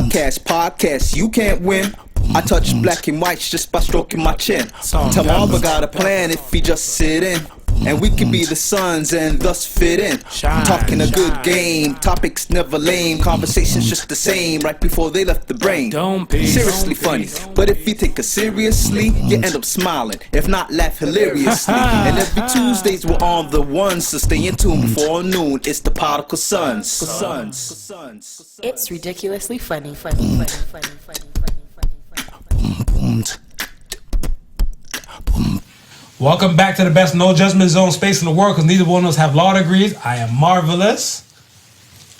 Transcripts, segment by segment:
Podcast, you can't win. I touch black and whites just by stroking my chin. Tell Marva got a plan if he just sit in. And we can be the sons and thus fit in. Talking a good game, topics never lame. Conversations just the same, right before they left the brain. Seriously funny, but if you take us seriously, you end up smiling. If not, laugh hilariously. And every Tuesdays we're on the one, so stay in tune before noon. It's the Podical Sons. It's ridiculously funny. Welcome back to the best no judgment zone space in the world, because neither one of us have law degrees. I am Marvelous.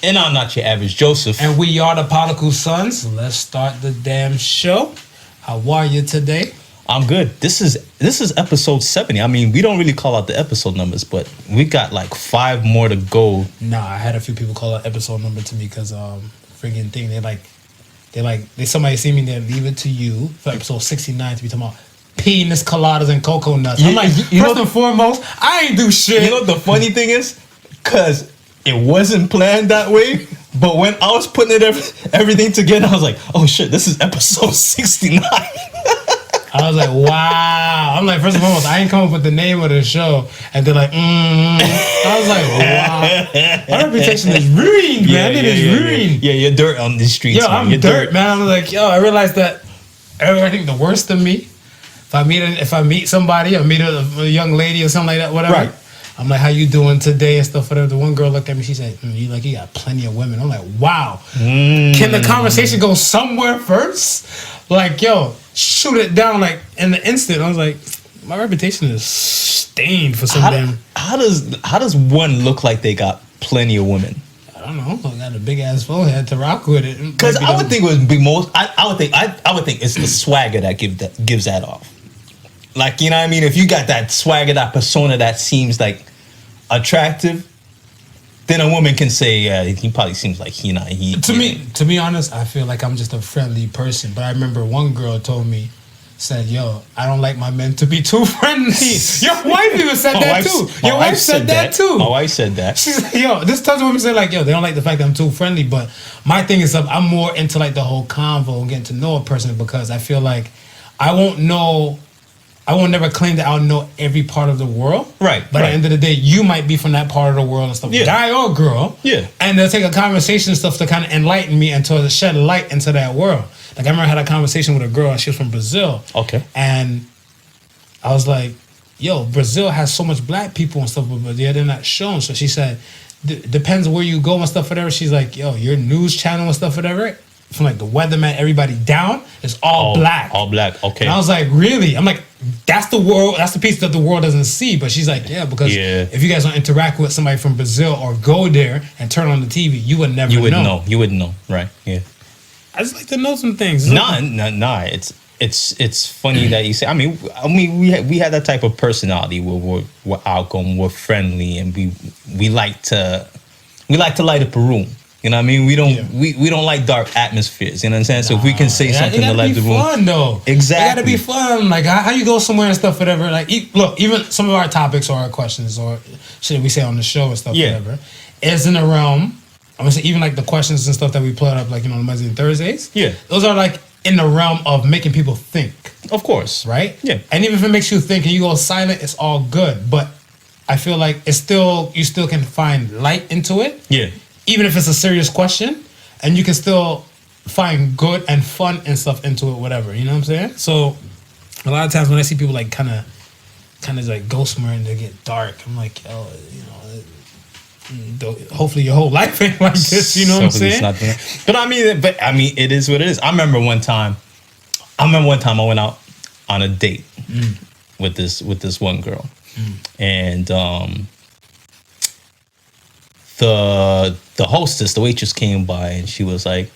And I'm not your average Joseph. And we are the Podical Sons. Let's start the damn show. How are you today? I'm good. This is episode 70. I mean, we don't really call out the episode numbers, but we got like 5 more to go. Nah, I had a few people call out episode number to me because friggin' thing, they somebody see me, they leave it to you for episode 69 to be talking about penis coladas and cocoa nuts. I'm like, first and foremost, I ain't do shit. You know what the funny thing is? Because it wasn't planned that way, but when I was putting everything together, I was like, oh shit, this is episode 69. I was like, wow. I'm like, first and foremost, I ain't come up with the name of the show. And they're like, I was like, wow. My reputation is ruined, man. It is ruined. Yeah, you're dirt on the streets. Yo, man. I'm you're dirt, man. I was like, I realized that I think the worst of me, if I meet somebody or meet a young lady or something like that, whatever. Right. I'm like, how you doing today and stuff, whatever. The one girl looked at me, she said, you got plenty of women. I'm like, wow. Can the conversation go somewhere first? Like, yo, shoot it down like in the instant. I was like, my reputation is stained for some damn. How does one look like they got plenty of women? I don't know. I got a big ass forehead to rock with it. Because I would think it would be most. I would think it's the swagger that gives that off. Like, you know what I mean? If you got that swagger, that persona that seems like attractive, then a woman can say, yeah, he probably seems like To be honest, I feel like I'm just a friendly person. But I remember one girl said, yo, I don't like my men to be too friendly. Your wife even said that too. Your wife said that too. My wife said that. She's like, yo, this tons of women say like, yo, they don't like the fact that I'm too friendly. But my thing is, I'm more into like the whole convo and getting to know a person, because I feel like I won't never claim that I'll know every part of the world. Right. But at the end of the day, you might be from that part of the world and stuff. Yeah. Guy or girl. Yeah. And they'll take a conversation and stuff to kind of enlighten me and to shed light into that world. Like, I remember I had a conversation with a girl, and she was from Brazil. Okay. And I was like, yo, Brazil has so much black people and stuff, but they're not shown. So she said, depends where you go and stuff, whatever. She's like, yo, your news channel and stuff, whatever, from like the weatherman, everybody down, is all black. All black, okay. And I was like, really? I'm like, that's the world, that's the piece that the world doesn't see. But she's like, yeah, because if you guys don't interact with somebody from Brazil or go there and turn on the TV, you would never know. You wouldn't know, right? Yeah. I just like to know some things. Nah. It's funny that you say. I mean, we had that type of personality where we're outgoing, we're friendly, and we like to light up a room. You know what I mean? We don't like dark atmospheres. You know what I'm saying? So if we can say something to light the room, fun though. Exactly. It gotta be fun. Like how you go somewhere and stuff, whatever. Like look, even some of our topics or our questions or shit we say on the show and stuff, whatever, is in the realm. I'm gonna say even like the questions and stuff that we put up, like on Mondays and Thursdays. Yeah. Those are like in the realm of making people think. Of course. Right? Yeah. And even if it makes you think and you go silent, it's all good. But I feel like you still can find light into it. Yeah. Even if it's a serious question, and you can still find good and fun and stuff into it, whatever. You know what I'm saying? So a lot of times when I see people like kind of like go somewhere and they get dark, I'm like, oh, hopefully your whole life ain't like this. You know what I'm saying? But I mean, it is what it is. I remember one time I went out on a date with this one girl, and the hostess, the waitress, came by and she was like,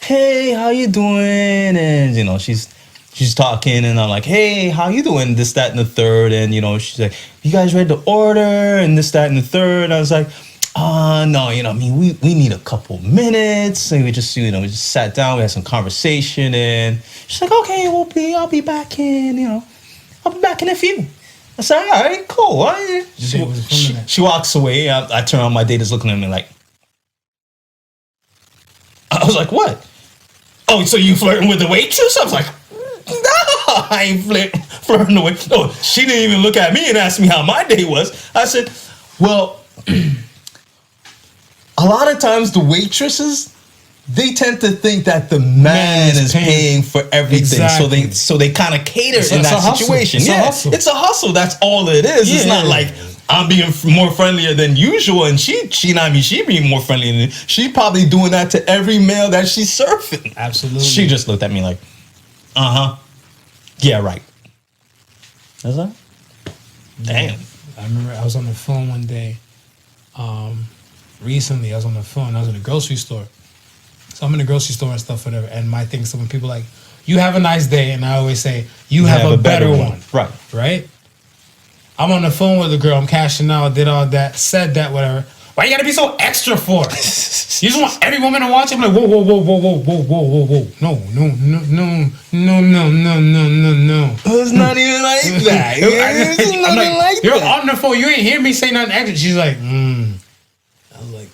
hey, how you doing? And she's talking, and I'm like, hey, how you doing? This, that, and the third. And she's like, you guys ready to order? And this, that, and the third. And I was like, no, we need a couple minutes. And we just sat down, we had some conversation, and she's like, okay, I'll be back in, I'll be back in a few. I said, all right, cool. All right. She walks away. I turn on my date, is looking at me like, I was like, what? oh, so you flirting with the waitress? I was like, no, I ain't flirting with. Oh, she didn't even look at me and ask me how my day was. I said, well, a lot of times the waitresses, they tend to think that the man is paying for everything. Exactly. So they kind of cater in that situation. It's a hustle. That's all it is. It's not like I'm being more friendlier than usual, and she being more friendly than she probably doing that to every male that she's surfing. Absolutely. She just looked at me like, yeah, right. That's that? Damn. I remember I was on the phone one day. Recently, I was on the phone. I was in a grocery store. So I'm in the grocery store and stuff, whatever. And my thing is, so when people are like, you have a nice day. And I always say, you have a better one. Right. Right? I'm on the phone with a girl. I'm cashing out, did all that, said that, whatever. Why you gotta be so extra for? You just want every woman to watch? I'm like, whoa, whoa, whoa, whoa, whoa, whoa, whoa, whoa, whoa. No. It's not even like that. It's nothing like you're that. on the phone. You ain't hear me say nothing extra. She's like, I was like,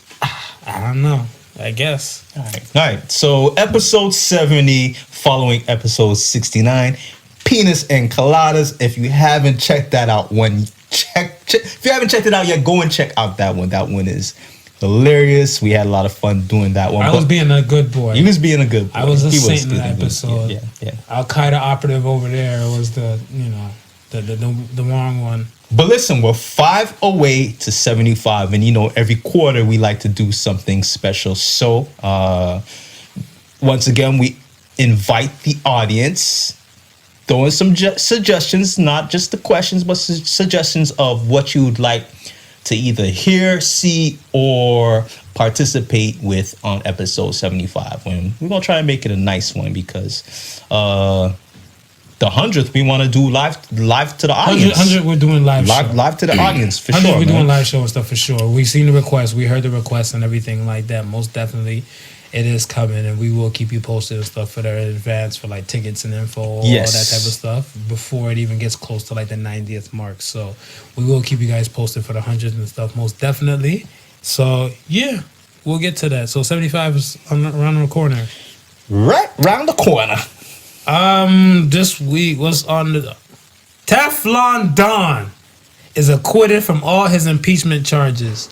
I don't know. I guess. All right. So episode 70, following episode 69, Penis and Coladas. If you haven't checked that out, if you haven't checked it out yet, go and check out that one. That one is hilarious. We had a lot of fun doing that one. I was being a good boy. He was being a good boy. I was a saint in that episode. Yeah. Al Qaeda operative over there was the wrong one. But listen, we're 5 away to 75, and every quarter we like to do something special. So, once again, we invite the audience, throwing some suggestions, not just the questions, but suggestions of what you would like to either hear, see, or participate with on episode 75. And we're gonna try and make it a nice one because the 100th, we want to do live to the audience. 100 we're doing live to the audience, for 100 sure. We're doing live show and stuff for sure. We've seen the request. We heard the request and everything like that. Most definitely, it is coming, and we will keep you posted and stuff for the advance for like tickets and info, all that type of stuff before it even gets close to like the 90th mark. So we will keep you guys posted for the 100th and stuff, most definitely. So yeah, we'll get to that. So 75 is around the corner. Right round the corner. This week was on the Teflon Don is acquitted from all his impeachment charges.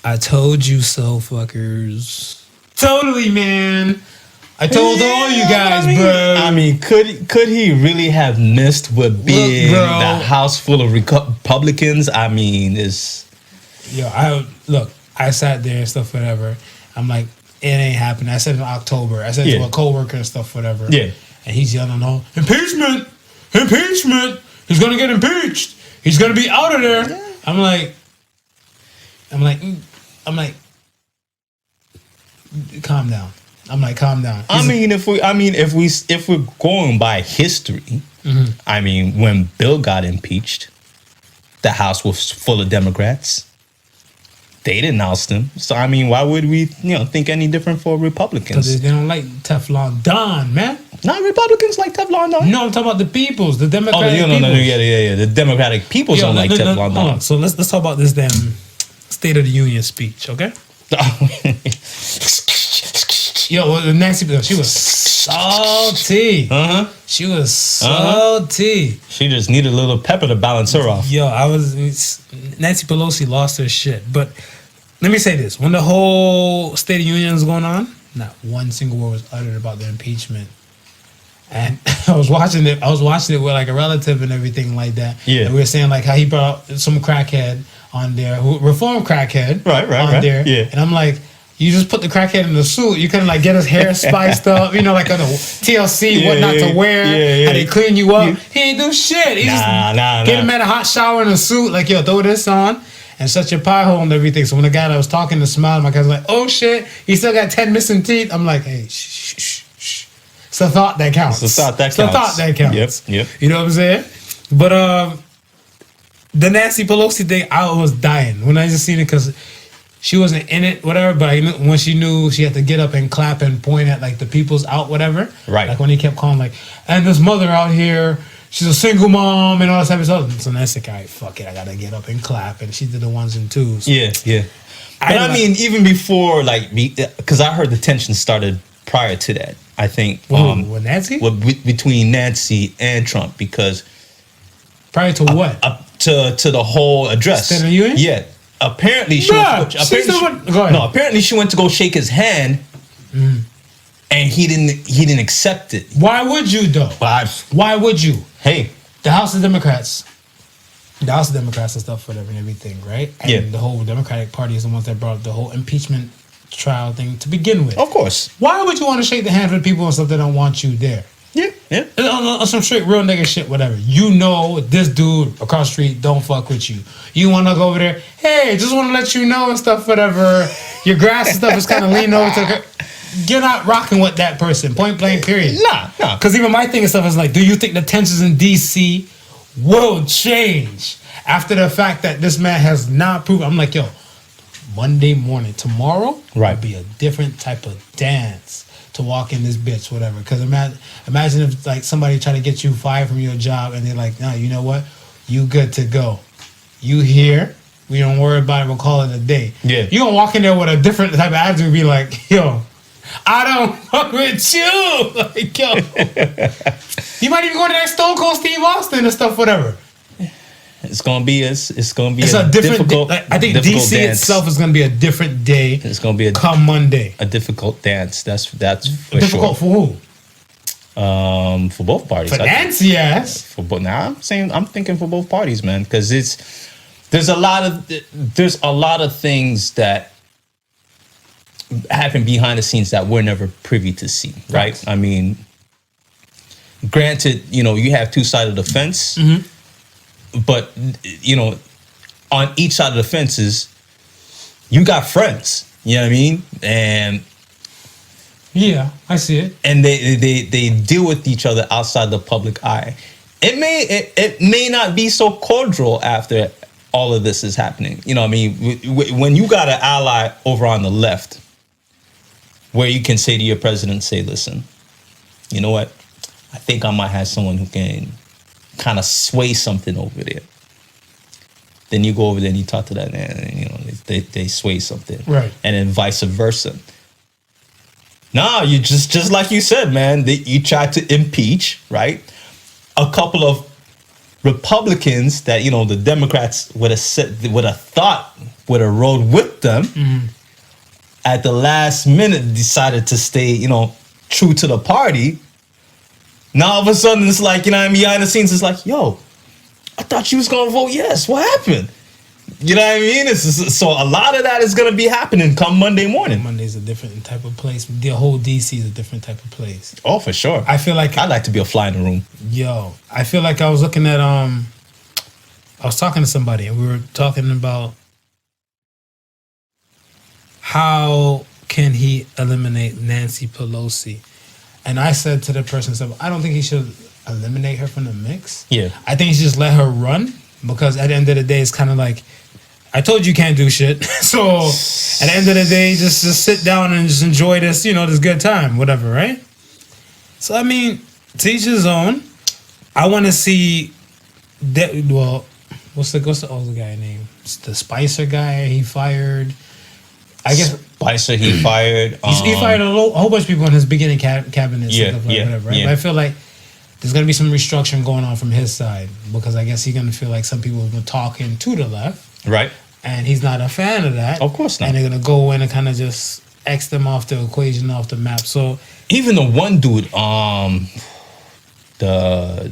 I told you so, fuckers. Totally, man. I told all you guys, bro. I mean, could he really have missed with being the house full of Republicans? I mean, it's... Yo, I sat there and stuff, whatever. I'm like, it ain't happening. I said in October. I said to a coworker and stuff, whatever. Yeah. And he's yelling, impeachment! Impeachment! He's going to get impeached! He's going to be out of there! Yeah. I'm like, calm down. I'm like, calm down. If we're going by history, I mean, when Bill got impeached, the House was full of Democrats. They didn't oust him. So I mean, why would we, think any different for Republicans? Because they don't like Teflon Don, man. Not Republicans like Teflon Don. No, I'm talking about the peoples, the Democratic peoples. Yeah. The Democratic peoples don't like Teflon Don. So let's talk about this damn State of the Union speech, okay? Nancy, she was salty. She was salty. She just needed a little pepper to balance her off. Nancy Pelosi lost her shit. But let me say this: when the whole State of Union was going on, not one single word was uttered about the impeachment. And I was watching it with like a relative and everything like that. Yeah. And we were saying like how he brought some crackhead on there, reformed crackhead, right, there. Yeah. And I'm like, you just put the crackhead in the suit. You couldn't like get his hair spiced up, like on the TLC, what not to wear. Yeah. How they clean you up. He ain't do shit. He just get him at a hot shower in a suit. Like, yo, throw this on and shut your pie hole and everything. So when the guy that was talking to smiled, my guy's like, oh shit, he still got 10 missing teeth. I'm like, hey, shh. It's a thought that counts. It's a thought that counts. Yep. You know what I'm saying? But the Nancy Pelosi thing, I was dying when I just seen it because she wasn't in it, whatever. But when she knew she had to get up and clap and point at like the people's out, whatever. Right. Like when he kept calling like, and this mother out here, she's a single mom and all that type of stuff. So that's like, all right, fuck it, I gotta get up and clap. And she did the ones and twos. Yeah. But I mean, even before, like, because I heard the tension started prior to that. I think with Nancy? Between Nancy and Trump, because prior to what? To the whole address. State of the Union? Yeah. Apparently she went to go shake his hand, and he didn't accept it. Why would you though? Why would you? Hey, the House of Democrats and stuff, whatever, and everything, right? And the whole Democratic Party is the ones that brought up the whole impeachment trial thing to begin with. Of course. Why would you want to shake the hands with people and stuff that don't want you there? Yeah. On some straight real nigga shit, whatever. You know this dude across the street don't fuck with you. You want to go over there, hey, just want to let you know and stuff, whatever. Your grass and stuff is kind of leaning over to the... You're not rocking with that person, point blank, period. Nah. Because even my thing and stuff is like, do you think the tensions in D.C. will change after the fact that this man has not proven? I'm like, yo, Monday morning, tomorrow will be a different type of dance to walk in this bitch, whatever. Because imagine if like somebody try to get you fired from your job and they're like, nah, you know what? You good to go. You here. We don't worry about it. We'll call it a day. Yeah. You gonna walk in there with a different type of attitude and be like, yo, I don't fuck with you. Like, yo. You might even go to that Stone Cold Steve Austin and stuff, whatever. It's gonna be a different difficult. I think DC dance. itself is gonna be a different day. It's gonna be come Monday. A difficult dance. That's for difficult sure. For who? For both parties. For Nancy, yes. For both. Now I'm thinking for both parties, man, because there's a lot of things that happen behind the scenes that we're never privy to see, right? I mean, granted, you have two sides of the fence. Mm-hmm. But, on each side of the fences, you got friends. You know what I mean? And yeah, I see it. And they deal with each other outside the public eye. It may not be so cordial after all of this is happening. You know what I mean? When you got an ally over on the left, where you can say to your president, say, listen, you know what? I think I might have someone who can kind of sway something over there. Then you go over there and you talk to that man, and they sway something, right? And then vice versa. No, you just like you said, man. You tried to impeach, right? A couple of Republicans that the Democrats would have rode with them. Mm-hmm. At the last minute, decided to stay, true to the party. Now all of a sudden it's like, behind the scenes it's like, yo, I thought you was gonna vote yes. What happened? You know what I mean? So a lot of that is gonna be happening come Monday morning. Monday's a different type of place. The whole DC is a different type of place. Oh, for sure. I feel like I'd like to be a fly in the room. Yo, I feel like I was looking at I was talking to somebody and we were talking about how can he eliminate Nancy Pelosi. And I said to the person, I don't think he should eliminate her from the mix. Yeah. I think he should just let her run, because at the end of the day, it's kind of like, I told you can't do shit. So at the end of the day, just sit down and just enjoy this, this good time, whatever, right? So, I mean, to each his own. I want to see that. Well, what's the other guy name? It's the Spicer guy he fired. I guess Spicer he fired. He fired a whole bunch of people in his beginning cabinet and stuff like whatever, right? Yeah. But I feel like there's gonna be some restructuring going on from his side, because I guess he's gonna feel like some people have been talking to the left, right? And he's not a fan of that. Of course not. And they're gonna go in and kind of just X them off the equation, off the map. So even the one dude, the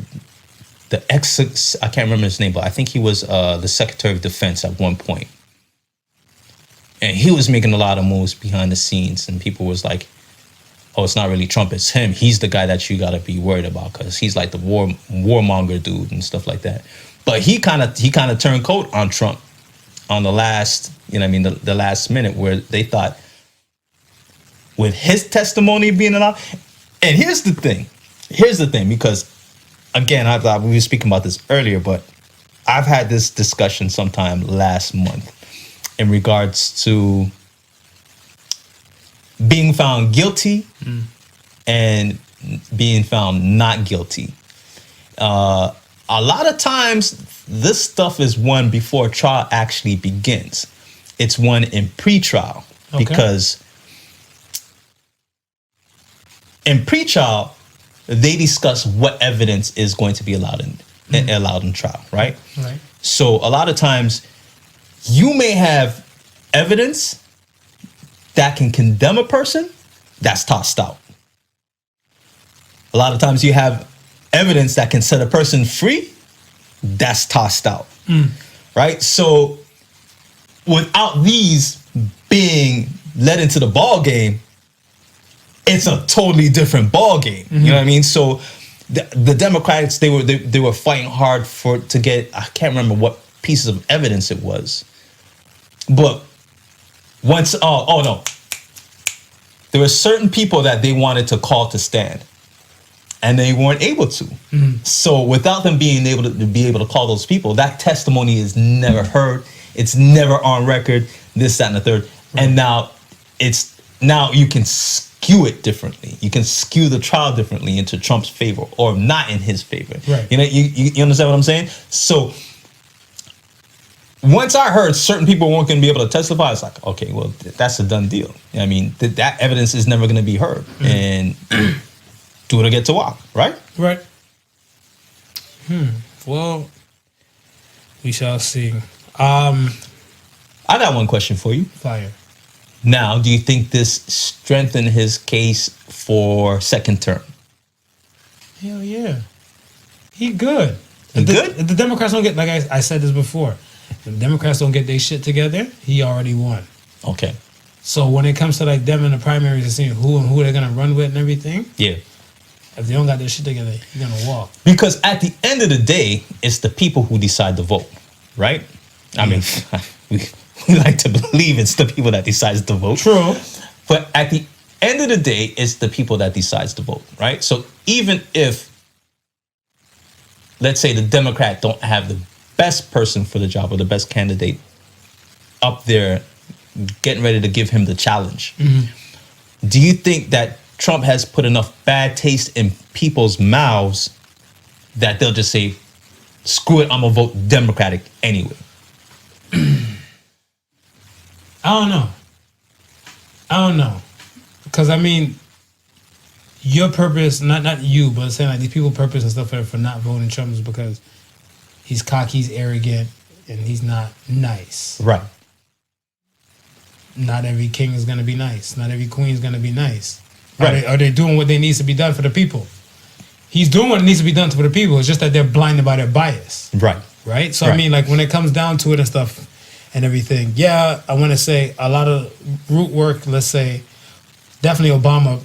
ex, I can't remember his name, but I think he was the Secretary of Defense at one point. And he was making a lot of moves behind the scenes, and people was like, oh, it's not really Trump, it's him. He's the guy that you got to be worried about, because he's like the warmonger dude and stuff like that. But he kind of turned coat on Trump on the last, the last minute, where they thought with his testimony being allowed. And here's the thing, because again, we were speaking about this earlier, but I've had this discussion sometime last month in regards to being found guilty and being found not guilty. A lot of times, this stuff is won before trial actually begins. It's won in pre-trial because in pre-trial, they discuss what evidence is going to be allowed in trial, right? Right. So a lot of times, you may have evidence that can condemn a person that's tossed out. A lot of times you have evidence that can set a person free that's tossed out. Right? So without these being let into the ball game, it's a totally different ball game. You know what I mean? So the Democrats, they were fighting hard to get, I can't remember what pieces of evidence it was. But once, no. There were certain people that they wanted to call to stand, and they weren't able to. So without them being able to call those people, that testimony is never heard. It's never on record. This, that, and the third. And now you can skew it differently. You can skew the trial differently into Trump's favor or not in his favor. Right. You know, you understand what I'm saying? So once I heard certain people weren't going to be able to testify, it's like, okay, well, that's a done deal. I mean, that evidence is never going to be heard. And do it or get to walk, right? Right. Well, we shall see. I got one question for you. Fire. Now, do you think this strengthened his case for second term? Hell yeah. He good. He good? If the Democrats don't get, like I said this before, if the Democrats don't get their shit together, he already won. Okay. So when it comes to like them in the primaries and seeing who they're gonna run with and everything, Yeah. if they don't got their shit together, you're gonna walk. Because at the end of the day, it's the people who decide to vote, right? I mean, we like to believe it's the people that decides to vote. True. But at the end of the day, it's the people that decides to vote, right? So even if, let's say the Democrat don't have the best person for the job or the best candidate up there getting ready to give him the challenge, do you think that Trump has put enough bad taste in people's mouths that they'll just say, screw it, I'm going to vote Democratic anyway? I don't know. Because, I mean, your purpose, not you, but saying like these people's purpose and stuff for not voting Trump is because he's cocky, he's arrogant, and he's not nice. Right. Not every king is going to be nice. Not every queen is going to be nice. Right. Are they doing what they needs to be done for the people? He's doing what needs to be done for the people. It's just that they're blinded by their bias. Right. Right? So, Right. I mean, like when it comes down to it and stuff and everything, yeah, I want to say a lot of root work, let's say, definitely Obama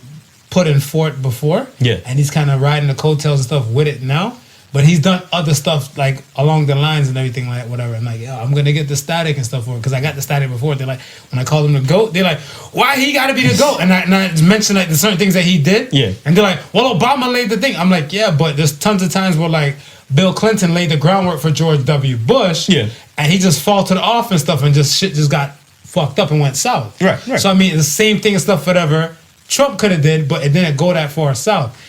put in forth before. Yeah. And he's kind of riding the coattails and stuff with it now. But he's done other stuff like along the lines and everything like whatever. I'm like, yeah, I'm gonna get the static and stuff for it because I got the static before. They're like, when I call him the GOAT, they're like, why he got to be the GOAT? And I mentioned like the certain things that he did. Yeah. And they're like, well, Obama laid the thing. I'm like, yeah, but there's tons of times where like Bill Clinton laid the groundwork for George W. Bush. Yeah. And he just faltered off and stuff and just shit just got fucked up and went south. Right. So I mean, the same thing and stuff, whatever Trump could have did, but it didn't go that far south.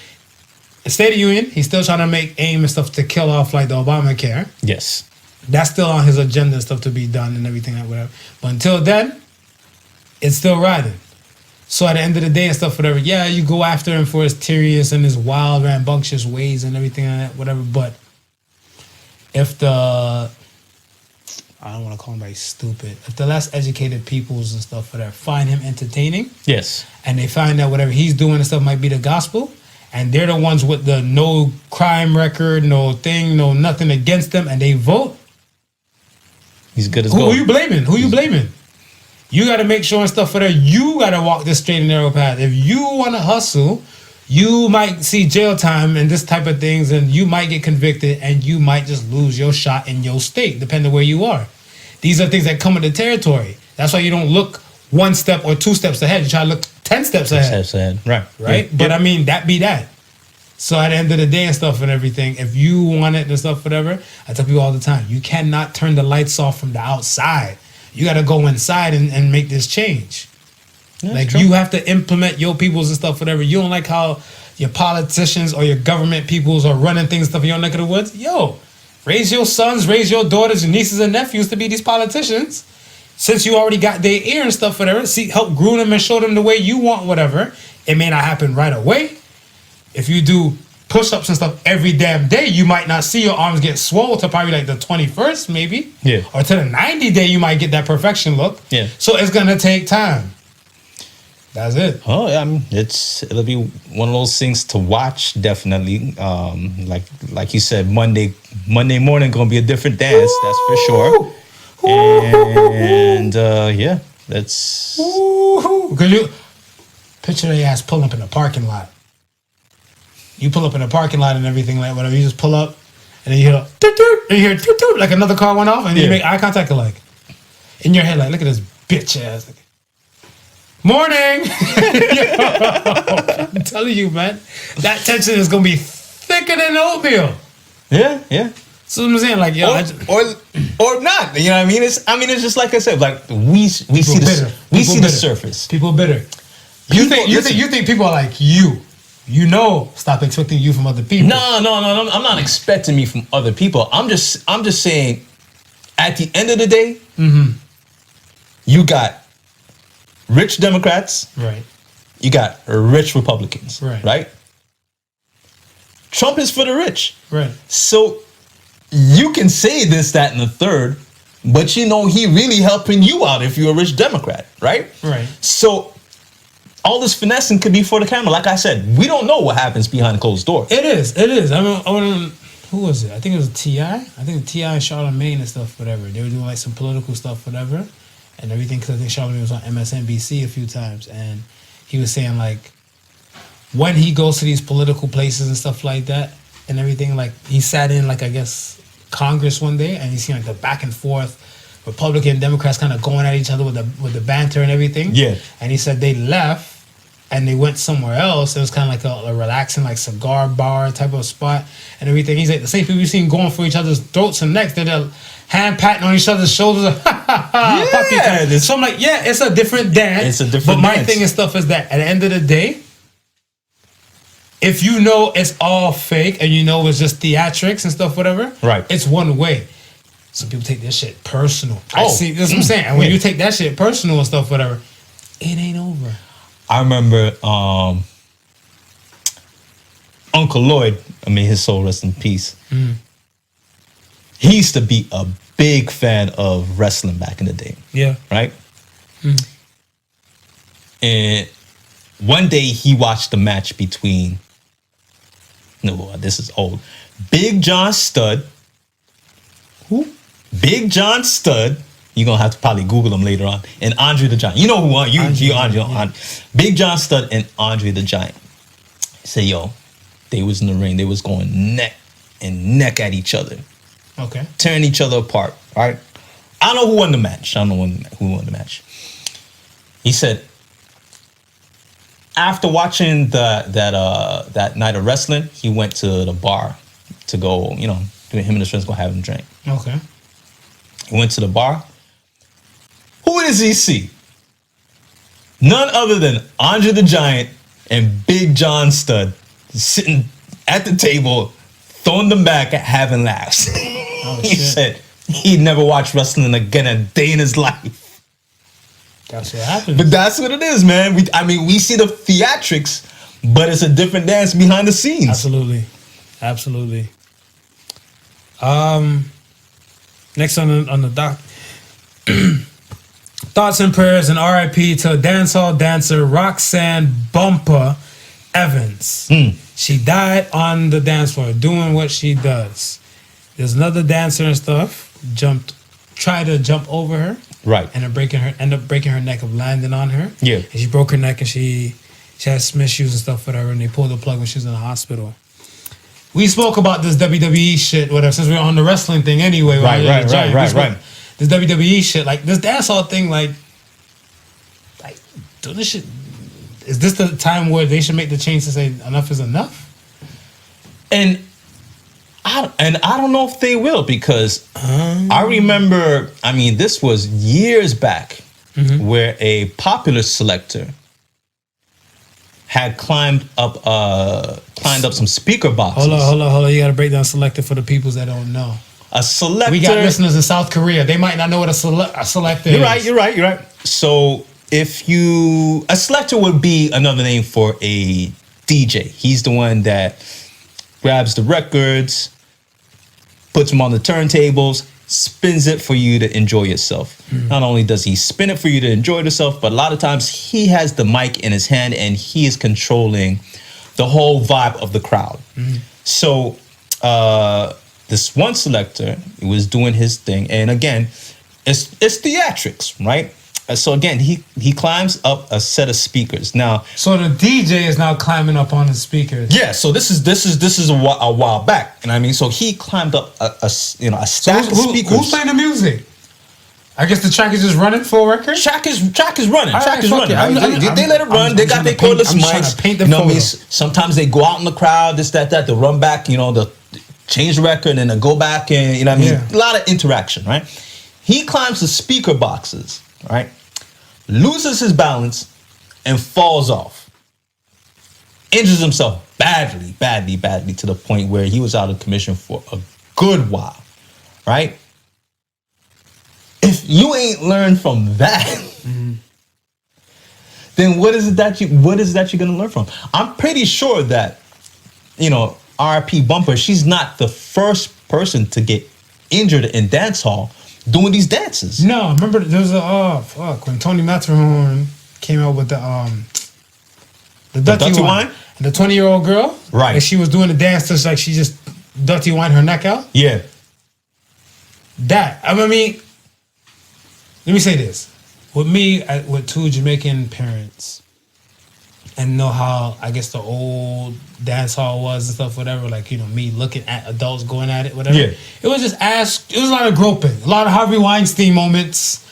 The State of the Union, he's still trying to make aim and stuff to kill off like the Obamacare. Yes. That's still on his agenda and stuff to be done and everything like whatever. But until then, it's still riding. So at the end of the day and stuff, whatever, yeah, you go after him for his tyrannious and his wild, rambunctious ways and everything like that, whatever. But if I don't want to call anybody stupid, if the less educated peoples and stuff whatever find him entertaining, Yes. and they find that whatever he's doing and stuff might be the gospel, and they're the ones with the no crime record, no thing, no nothing against them, and they vote, He's good as who gold. you blaming? Who you blaming? You got to make sure and stuff for that. You got to walk this straight and narrow path. If you want to hustle, you might see jail time and this type of things, and you might get convicted, and you might just lose your shot in your state, depending where you are. These are things that come with the territory. That's why you don't look one step or two steps ahead. You try to look 10 steps ahead. Right. Right? Yeah. But I mean, that be that. So at the end of the day and stuff and everything, if you want it and stuff, whatever, I tell people all the time, you cannot turn the lights off from the outside. You got to go inside and make this change. Yeah, like true. you have to implement your peoples and stuff, whatever. You don't like how your politicians or your government peoples are running things stuff in your neck of the woods, yo, raise your sons, raise your daughters, your nieces and nephews to be these politicians. Since you already got their ear and stuff, whatever, help groom them and show them the way you want, whatever. It may not happen right away. If you do push-ups and stuff every damn day, you might not see your arms get swole to probably like the 21st, maybe. Yeah. Or to the 90 day, you might get that perfection look. Yeah. So it's gonna take time. That's it. Oh, yeah, I mean, it'll be one of those things to watch, definitely. Like you said, Monday morning gonna be a different dance, that's for sure. And yeah, that's. Because you picture your ass pulling up in the parking lot. You pull up in the parking lot and everything, like whatever. You just pull up, and then you hear toot toot, and you hear toot toot, like another car went off, and you make eye contact, like in your head, like look at this bitch ass. Like, morning. Yo, I'm telling you, man, that tension is gonna be thicker than oatmeal. Yeah. So I'm saying, like, yo, or not. You know what I mean? It's just like I said, like we see the surface. People bitter. You think people are like you. You know, stop expecting you from other people. No. I'm not expecting me from other people. I'm just saying, at the end of the day, you got rich Democrats, right? You got rich Republicans, right? Trump is for the rich, right? So you can say this, that, and the third, but you know he really helping you out if you're a rich Democrat, right? Right. So all this finessing could be for the camera. Like I said, we don't know what happens behind closed doors. It is. I mean, who was it? I think it was T.I. I think T.I. and Charlamagne and stuff, whatever. They were doing like some political stuff, whatever, and everything. Because I think Charlamagne was on MSNBC a few times, and he was saying like when he goes to these political places and stuff like that and everything, like he sat in like I guess Congress one day, and he seen like the back and forth. Republican and Democrats kind of going at each other with the banter and everything. Yeah. And he said they left and they went somewhere else. It was kind of like a relaxing, like cigar bar type of spot and everything. He's like, the same people you've seen going for each other's throats and necks, they're hand patting on each other's shoulders. Yeah. So I'm like, yeah, it's a different dance. It's a different dance. But my thing is stuff is that at the end of the day, if you know it's all fake and you know it's just theatrics and stuff, whatever, right? It's one way. Some people take this shit personal. I see. That's what I'm saying. And when you take that shit personal and stuff, whatever, it ain't over. I remember Uncle Lloyd, I mean, his soul rest in peace. He used to be a big fan of wrestling back in the day. Yeah. Right? And one day he watched the match between, no, this is old, Big John Studd. Who? Big John Studd. You're going to have to probably Google him later on. And Andre the Giant. You know who won. Andre. Big John Studd and Andre the Giant. Say, yo, they was in the ring. They was going neck and neck at each other. Okay. Tearing each other apart. All right. I don't know who won the match. I don't know who won the match. He said, after watching that night of wrestling, he went to the bar to go, him and his friends go have a drink. Okay. He went to the bar. Who does he see? None other than Andre the Giant and Big John Studd sitting at the table, throwing them back, having laughs. Oh, he said he'd never watched wrestling again a day in his life. That's what happens. But that's what it is, man. We see the theatrics, but it's a different dance behind the scenes. Absolutely. Next on the doc, thoughts and prayers and R.I.P. to dancehall dancer Roxanne Bumpa Evans. She died on the dance floor doing what she does. There's another dancer and stuff tried to jump over her, right, and end up breaking her neck of landing on her. Yeah, and she broke her neck and she had some issues and stuff, whatever. And they pulled the plug when she was in the hospital. We spoke about this WWE shit, whatever, since we were on the wrestling thing anyway. Right. This WWE shit, like this dancehall thing, like doing this shit. Is this the time where they should make the change to say enough is enough? And I don't know if they will, because I remember, this was years back, where a popular selector had climbed up some speaker boxes. Hold on. You got to break down selector for the peoples that don't know. A selector. We got listeners in South Korea. They might not know what a selector is. You're right. So a selector would be another name for a DJ. He's the one that grabs the records, puts them on the turntables, spins it for you to enjoy yourself. Not only does he spin it for you to enjoy yourself, but a lot of times he has the mic in his hand and he is controlling the whole vibe of the crowd. So this one selector was doing his thing, and again, it's theatrics, right? So again, he climbs up a set of speakers. Now, so the DJ is now climbing up on the speakers. Yeah. So this is a while back, and I mean, so he climbed up a stack of speakers. Who's playing the music? I guess the track is just running full record. Track is running. All Track right, is running. They let it run. They got their cordless mics. Paint the you know what I mean? photo. Sometimes they go out in the crowd, this, that. They run back. They'll change the record and then they go back, and you know what I mean. Yeah. A lot of interaction, right? He climbs the speaker boxes, right? Loses his balance and falls off. Injures himself badly to the point where he was out of commission for a good while, right? If you ain't learned from that, then what is that you're gonna learn from? I'm pretty sure that, RP Bumpa, she's not the first person to get injured in dance hall doing these dances. No, remember there was when Tony Matterhorn came out with the Dutty wine. And the 20-year-old girl, right? And she was doing the dance just like she just Dutty wine her neck out. Yeah. That let me say this: with me, with two Jamaican parents, and know how I guess the old dance hall was and stuff, whatever. Like me looking at adults going at it, whatever. Yeah. It was just it was a lot of groping, a lot of Harvey Weinstein moments.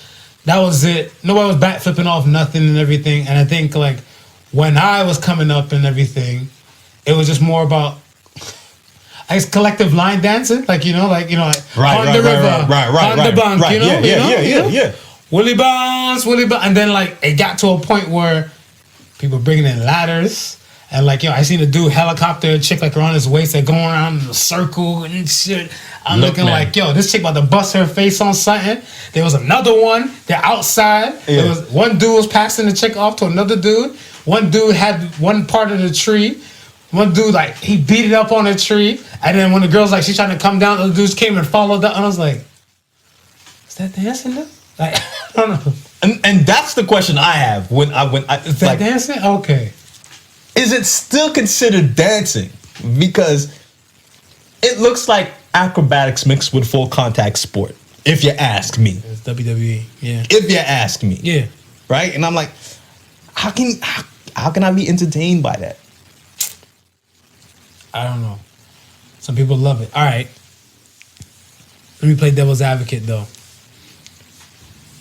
That was it. Nobody was back flipping off nothing and everything. And I think like when I was coming up and everything, it was just more about, I guess, collective line dancing, like on the river, on the bank, yeah. Willie bounce, and then like it got to a point where people bringing in ladders, and like I seen a dude helicopter a chick like around his waist, like going around in a circle and shit. I'm looking like this chick about to bust her face on something. There was another one. They're outside. Yeah. There was one dude was passing the chick off to another dude. One dude had one part of the tree. One dude, like, he beat it up on a tree. And then when the girl's like, she's trying to come down, the dudes came and followed that. And I was like, is that dancing though? Like, I don't know. And that's the question I have when I is that dancing? Okay. Is it still considered dancing? Because it looks like acrobatics mixed with full contact sport, if you ask me. It's WWE, yeah. If you ask me. Yeah. Right? And I'm like, how can I be entertained by that? I don't know. Some people love it. All right. Let me play devil's advocate, though.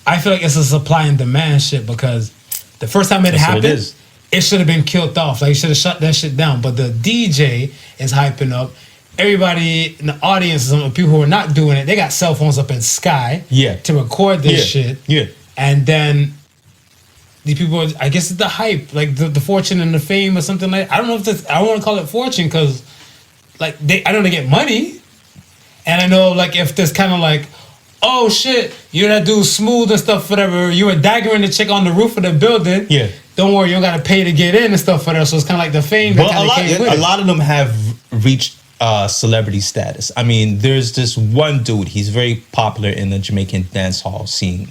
I feel like it's a supply and demand shit because the first time it happened, it should have been killed off. Like, you should have shut that shit down. But the DJ is hyping up. Everybody in the audience, some people who are not doing it, they got cell phones up in sky to record this shit. Yeah. And then these people, I guess it's the hype, like the fortune and the fame or something like that. I don't know if this, I don't want to call it fortune because like I know they get money. And I know like if there's kind of like, oh shit, you're that dude Smooth and stuff, whatever. You were daggering the chick on the roof of the building. Yeah. Don't worry, you don't got to pay to get in and stuff for that. So it's kind of like the fame that kind of came with it. A lot of them have reached celebrity status. I mean, there's this one dude, he's very popular in the Jamaican dance hall scene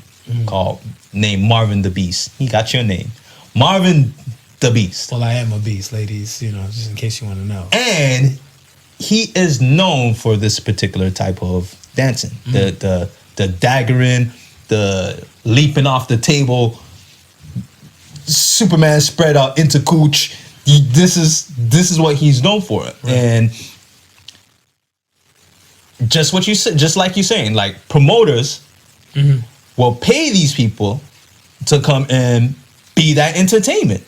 named Marvin the Beast. He got your name. Marvin the Beast. Well, I am a beast, ladies, just in case you want to know. And he is known for this particular type of dancing. The daggering, the leaping off the table, Superman spread out into cooch. This is what he's known for. Right. And just what you said, just like you're saying, like promoters will pay these people to come and be that entertainment.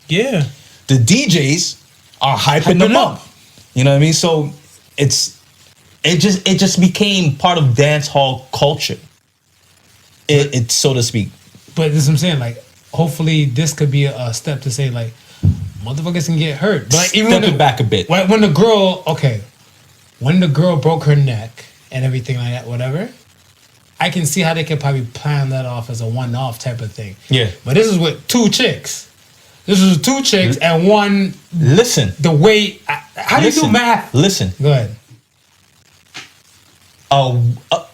Yeah. The DJs are hyping them up. You know what I mean? So it just became part of dance hall culture. It so to speak. But this is what I'm saying, like hopefully this could be a step to say like motherfuckers can get hurt. But like, even Step it back a bit. when the girl broke her neck and everything like that, whatever, I can see how they could probably plan that off as a one-off type of thing. Yeah. But this is with 2 chicks. This is 2 chicks and one. Listen. The weight. How do you do math? Listen. Go ahead.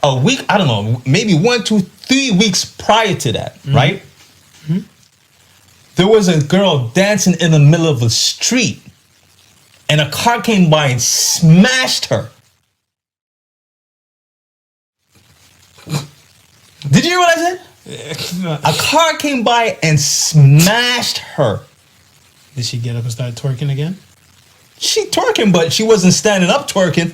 A week, I don't know, maybe 1, 2, 3 weeks prior to that, right? Mm-hmm. There was a girl dancing in the middle of a street, and a car came by and smashed her. Did you hear what I said? A car came by and smashed her. Did she get up and start twerking again? She twerking, but she wasn't standing up twerking.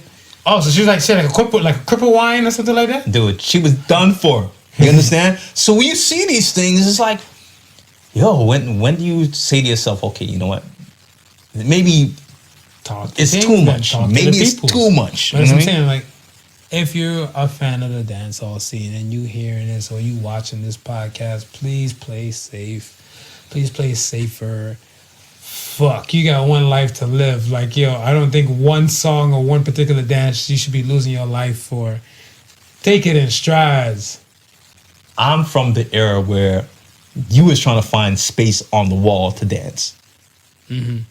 Oh, so she had a cripple wine or something like that? Dude, she was done for. You understand? So when you see these things, it's like, yo, when do you say to yourself, okay, you know what? Maybe it's too much. Maybe it's too much. But that's what I'm saying, like, if you're a fan of the dancehall scene and you hearing this or you watching this podcast, please play safe. Please play safer. Fuck, you got one life to live. Like, yo, I don't think one song or one particular dance you should be losing your life for. Take it in strides. I'm from the era where you was trying to find space on the wall to dance. Mm-hmm.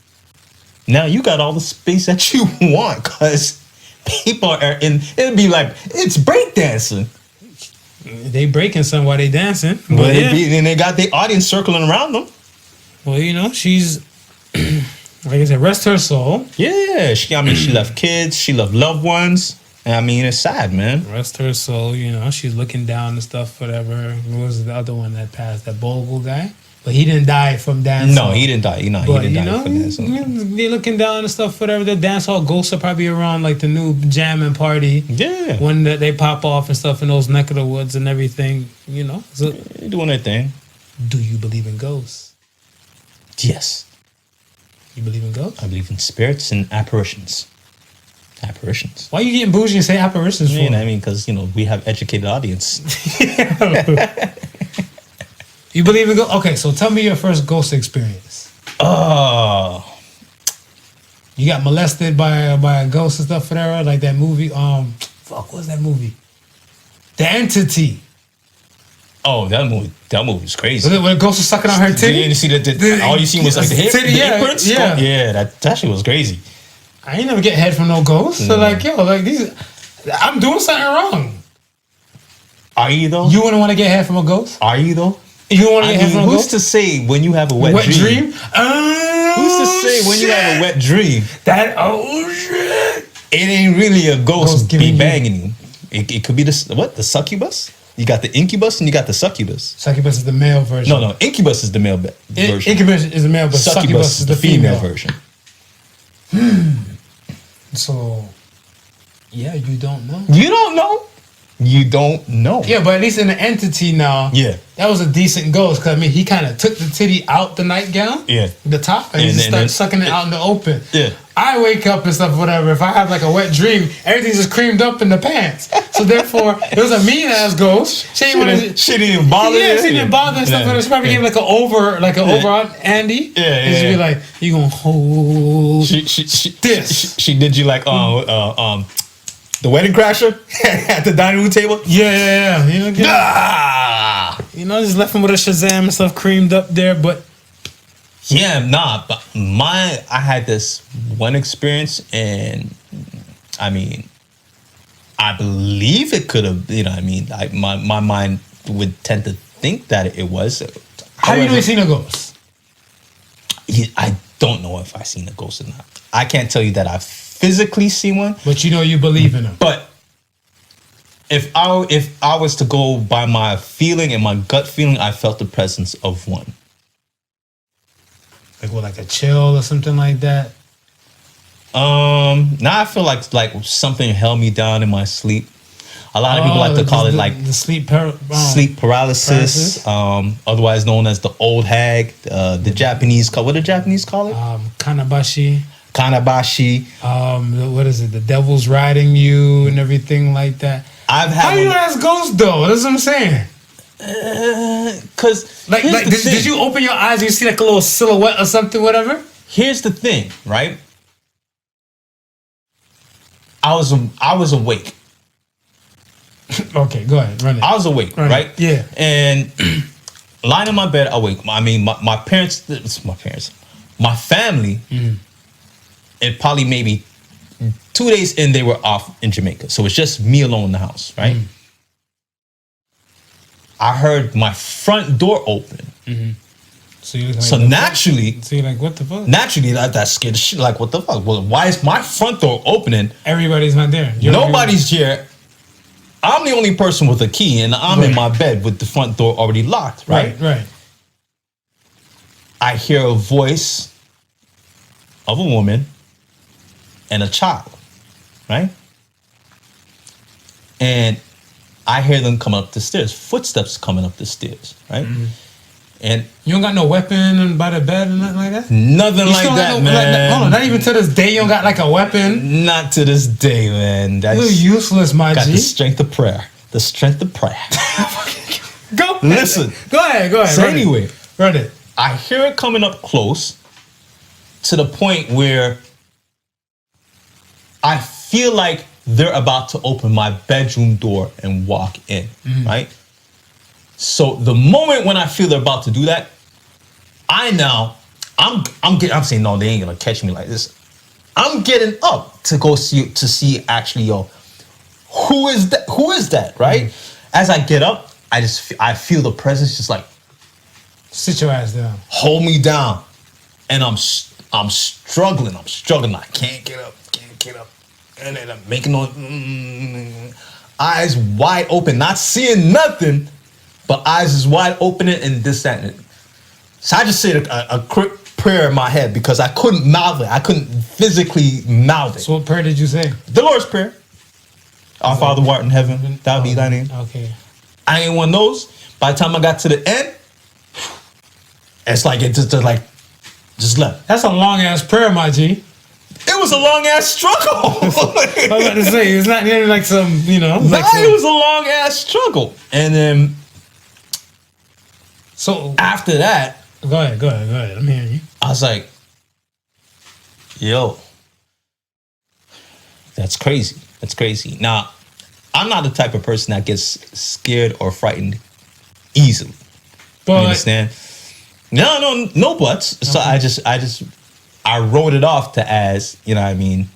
Now you got all the space that you want because people are in. It'd be like it's breakdancing. They breaking some while they dancing, but and they got the audience circling around them. Well, you know, she's like I said, rest her soul. Yeah, she left kids, she left loved ones. I mean, it's sad, man. Rest her soul, you know. She's looking down and stuff, whatever. What was the other one that passed? That Bogle guy? But he didn't die from dancing. No, he didn't die. He didn't die from dancing. They're looking down and stuff, whatever. The dancehall ghosts are probably around like the new jamming party. Yeah. When they pop off and stuff in those neck of the woods and everything, you know. So, they're doing their thing. Do you believe in ghosts? Yes. You believe in ghosts? I believe in spirits and apparitions. Apparitions. Why are you getting bougie and say apparitions for? You know, I mean, because, you know, we have educated audience. You believe in ghosts? Okay, so tell me your first ghost experience. You got molested by a ghost and stuff, whatever, like that movie. What was that movie? The Entity. Oh, that movie was crazy. When the ghost was sucking on her titty? You see all you seen was like the imprints? Yeah, that shit was crazy. I ain't never get head from no ghost. So like, yo, like these, I'm doing something wrong. Are you though? You wouldn't want to get head from a ghost? Are you though? You want to get head from a ghost? Who's to say when you have a wet dream? Who's to say when you have a wet dream? Shit. It ain't really a ghost be banging you. It could be the succubus? You got the incubus and you got the succubus. Succubus is the male version. No, incubus is the male version. Incubus is the male, but succubus is the female version. So, yeah, you don't know. You don't know? You don't know. Yeah, but at least in the Entity now, yeah, that was a decent ghost. Because, I mean, he kind of took the titty out the nightgown, the top, and he just started sucking it out in the open. Yeah. I wake up and stuff, whatever. If I have like a wet dream, everything's just creamed up in the pants. So therefore, it was a mean ass ghost. She didn't even bother. Yeah, she didn't bother and stuff. She probably gave like an over on Andy. Yeah, and she'd be like, "You gonna hold this?" She did you like the wedding crasher at the dining room table. Yeah. You know, just left him with a Shazam and stuff creamed up there, but. Yeah, but I had this one experience, and I mean, I believe it could have, you know, I mean, my mind would tend to think that it was. How do you know you've seen a ghost? I don't know if I've seen a ghost or not. I can't tell you that I've physically seen one. But you know you believe in them. But if I was to go by my feeling and my gut feeling, I felt the presence of one. Like a chill or something like that? Now I feel like something held me down in my sleep. A lot of people like to call it like the sleep paralysis. Otherwise known as the old hag. The Japanese what do the Japanese call it? Kanabashi. What is it? The devil's riding you and everything like that. How you ask ghosts though? That's what I'm saying. Cause did you open your eyes and you see like a little silhouette or something, whatever? here's the thing, right? I was awake. Okay, go ahead, run it. I was awake, right? Yeah. And lying in my bed, awake. I mean, my parents, my family, and probably maybe 2 days in, they were off in Jamaica. So it's just me alone in the house, right? I heard my front door open. So you're like, So naturally, so you're like, what the fuck? Naturally, that scared the shit. Like, what the fuck? Well, why is my front door opening? Everybody's not there. Nobody's here. I'm the only person with a key, and I'm in my bed with the front door already locked, right? Right. I hear a voice of a woman and a child, right? And I hear them come up the stairs, footsteps coming up the stairs, right? And you don't got no weapon by the bed or nothing like that? Nothing like that, man. Hold on, not even to this day you don't got like a weapon? Not to this day, man. That's you're useless, my got G. the strength of prayer. The strength of prayer. Go Listen. Go ahead. So anyway, run it. I hear it coming up close to the point where I feel like they're about to open my bedroom door and walk in, right? So the moment when I feel they're about to do that, I'm saying, no, they ain't gonna catch me like this. I'm getting up to go see actually, yo, who is that, right? As I get up, I feel the presence just like sit your ass down, hold me down, and I'm struggling. I can't get up, and then I'm making noise, eyes wide open, not seeing nothing. But eyes is wide open and this, that, and it. So I just said a quick prayer in my head because I couldn't mouth it. I couldn't physically mouth it. So what prayer did you say? The Lord's Prayer. Our Father who art in heaven, thou be thy name. Okay. I ain't one of those. By the time I got to the end, it's like it just left. That's a long ass prayer, my G. It was a long ass struggle. I was about to say it's not nearly like some, it was a long ass struggle. And then so after that, go ahead. I'm hearing you. I was like, yo, that's crazy. Now, I'm not the type of person that gets scared or frightened easily. But, you understand? No buts. So okay. I wrote it off to as, you know what I mean,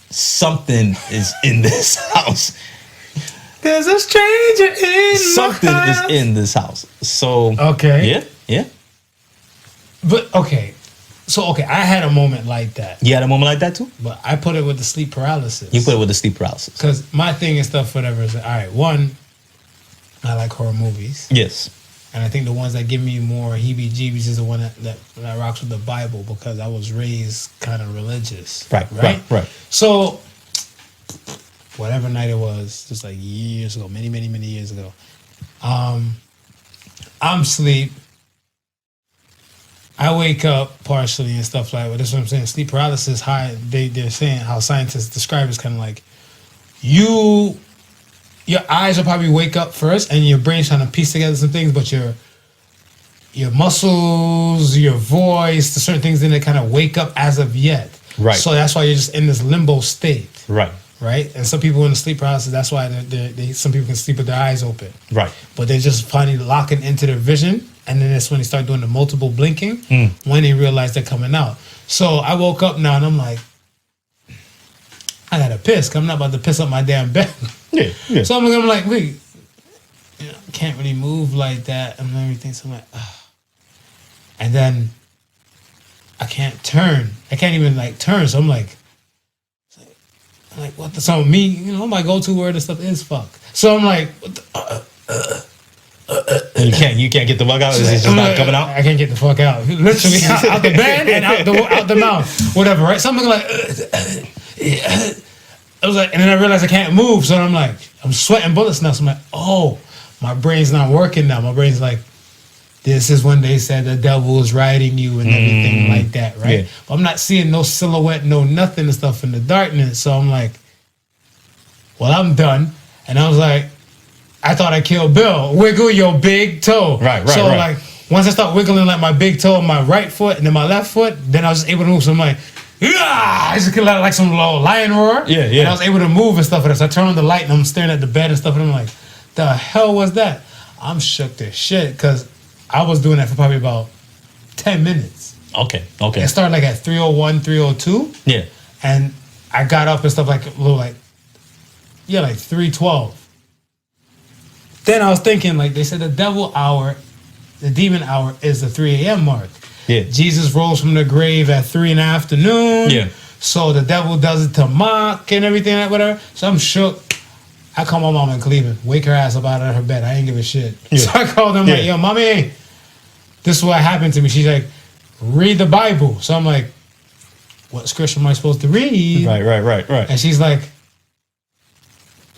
something is in this house. There's a stranger in something my house. Is in this house. So okay. Yeah. But okay. So I had a moment like that. You had a moment like that too? But I put it with the sleep paralysis. You put it with the sleep paralysis. Because my thing and stuff, whatever, is all right, one, I like horror movies. Yes. And I think the ones that give me more heebie-jeebies is the one that rocks with the Bible because I was raised kind of religious. Right. So, whatever night it was, just like years ago, many years ago, I'm asleep. I wake up partially and stuff like that. That's what I'm saying. Sleep paralysis, they're saying how scientists describe it is kind of like your eyes will probably wake up first and your brain's trying to piece together some things, but your muscles, your voice, the certain things didn't kind of wake up as of yet. Right. So that's why you're just in this limbo state. Right. And some people in the sleep paralysis, that's why some people can sleep with their eyes open. Right. But they're just finally locking into their vision. And then that's when they start doing the multiple blinking when they realize they're coming out. So I woke up now and I'm like, I gotta piss. 'Cause I'm not about to piss up my damn bed. Yeah. So I'm like, wait, I can't really move like that and everything. So I'm like, and then I can't turn. I can't even like turn. So I'm like, what the? So me, my go-to word and stuff is fuck. So I'm like, what the? You can't get the fuck out. Is it just not coming out? I can't get the fuck out. Literally out the bed and out the mouth, whatever. Right? Something like. I was like, and then I realized I can't move, so I'm like, I'm sweating bullets now. So I'm like, oh, my brain's not working now. My brain's like, this is when they said the devil is riding you and everything like that, right? Yeah. But I'm not seeing no silhouette, no nothing and stuff in the darkness. So I'm like, well, I'm done. And I was like, I thought I killed Bill. Wiggle your big toe. Right. So like, once I start wiggling like my big toe on my right foot and then my left foot, then I was just able to move. So I'm like, I just get like some little lion roar. Yeah. And I was able to move and stuff. And so I turn on the light and I'm staring at the bed and stuff. And I'm like, the hell was that? I'm shook to shit because I was doing that for probably about 10 minutes. Okay. It started like at 3:01, 3:02. Yeah. And I got up and stuff like a little like 3:12. Then I was thinking, like they said, the demon hour is the 3 a.m. mark. Yeah. Jesus rose from the grave at 3 in the afternoon. Yeah. So the devil does it to mock and everything, like whatever. So I'm shook. I call my mom in Cleveland, wake her ass up out of her bed. I ain't give a shit. Yeah. So I called them like, yo, mommy, this is what happened to me. She's like, read the Bible. So I'm like, what scripture am I supposed to read? Right. And she's like,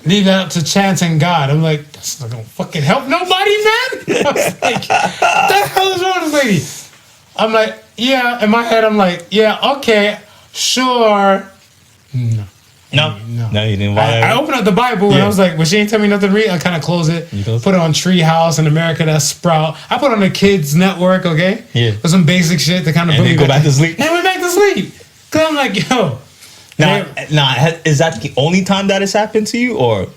leave that up to chance and God. I'm like, that's not gonna fucking help nobody, man. I was like, what the hell is wrong with this lady? I'm like, yeah. In my head, I'm like, yeah, okay, sure. No, you didn't. I opened up the Bible and I was like, well, she ain't tell me nothing to read. I kind of close it. Put it on Treehouse in America, that's Sprout. I put it on the Kids Network, okay? Yeah. For some basic shit to kind of and then go back to sleep. And went back to sleep. Because I'm like, yo. Now, is that the only time that has happened to you, or?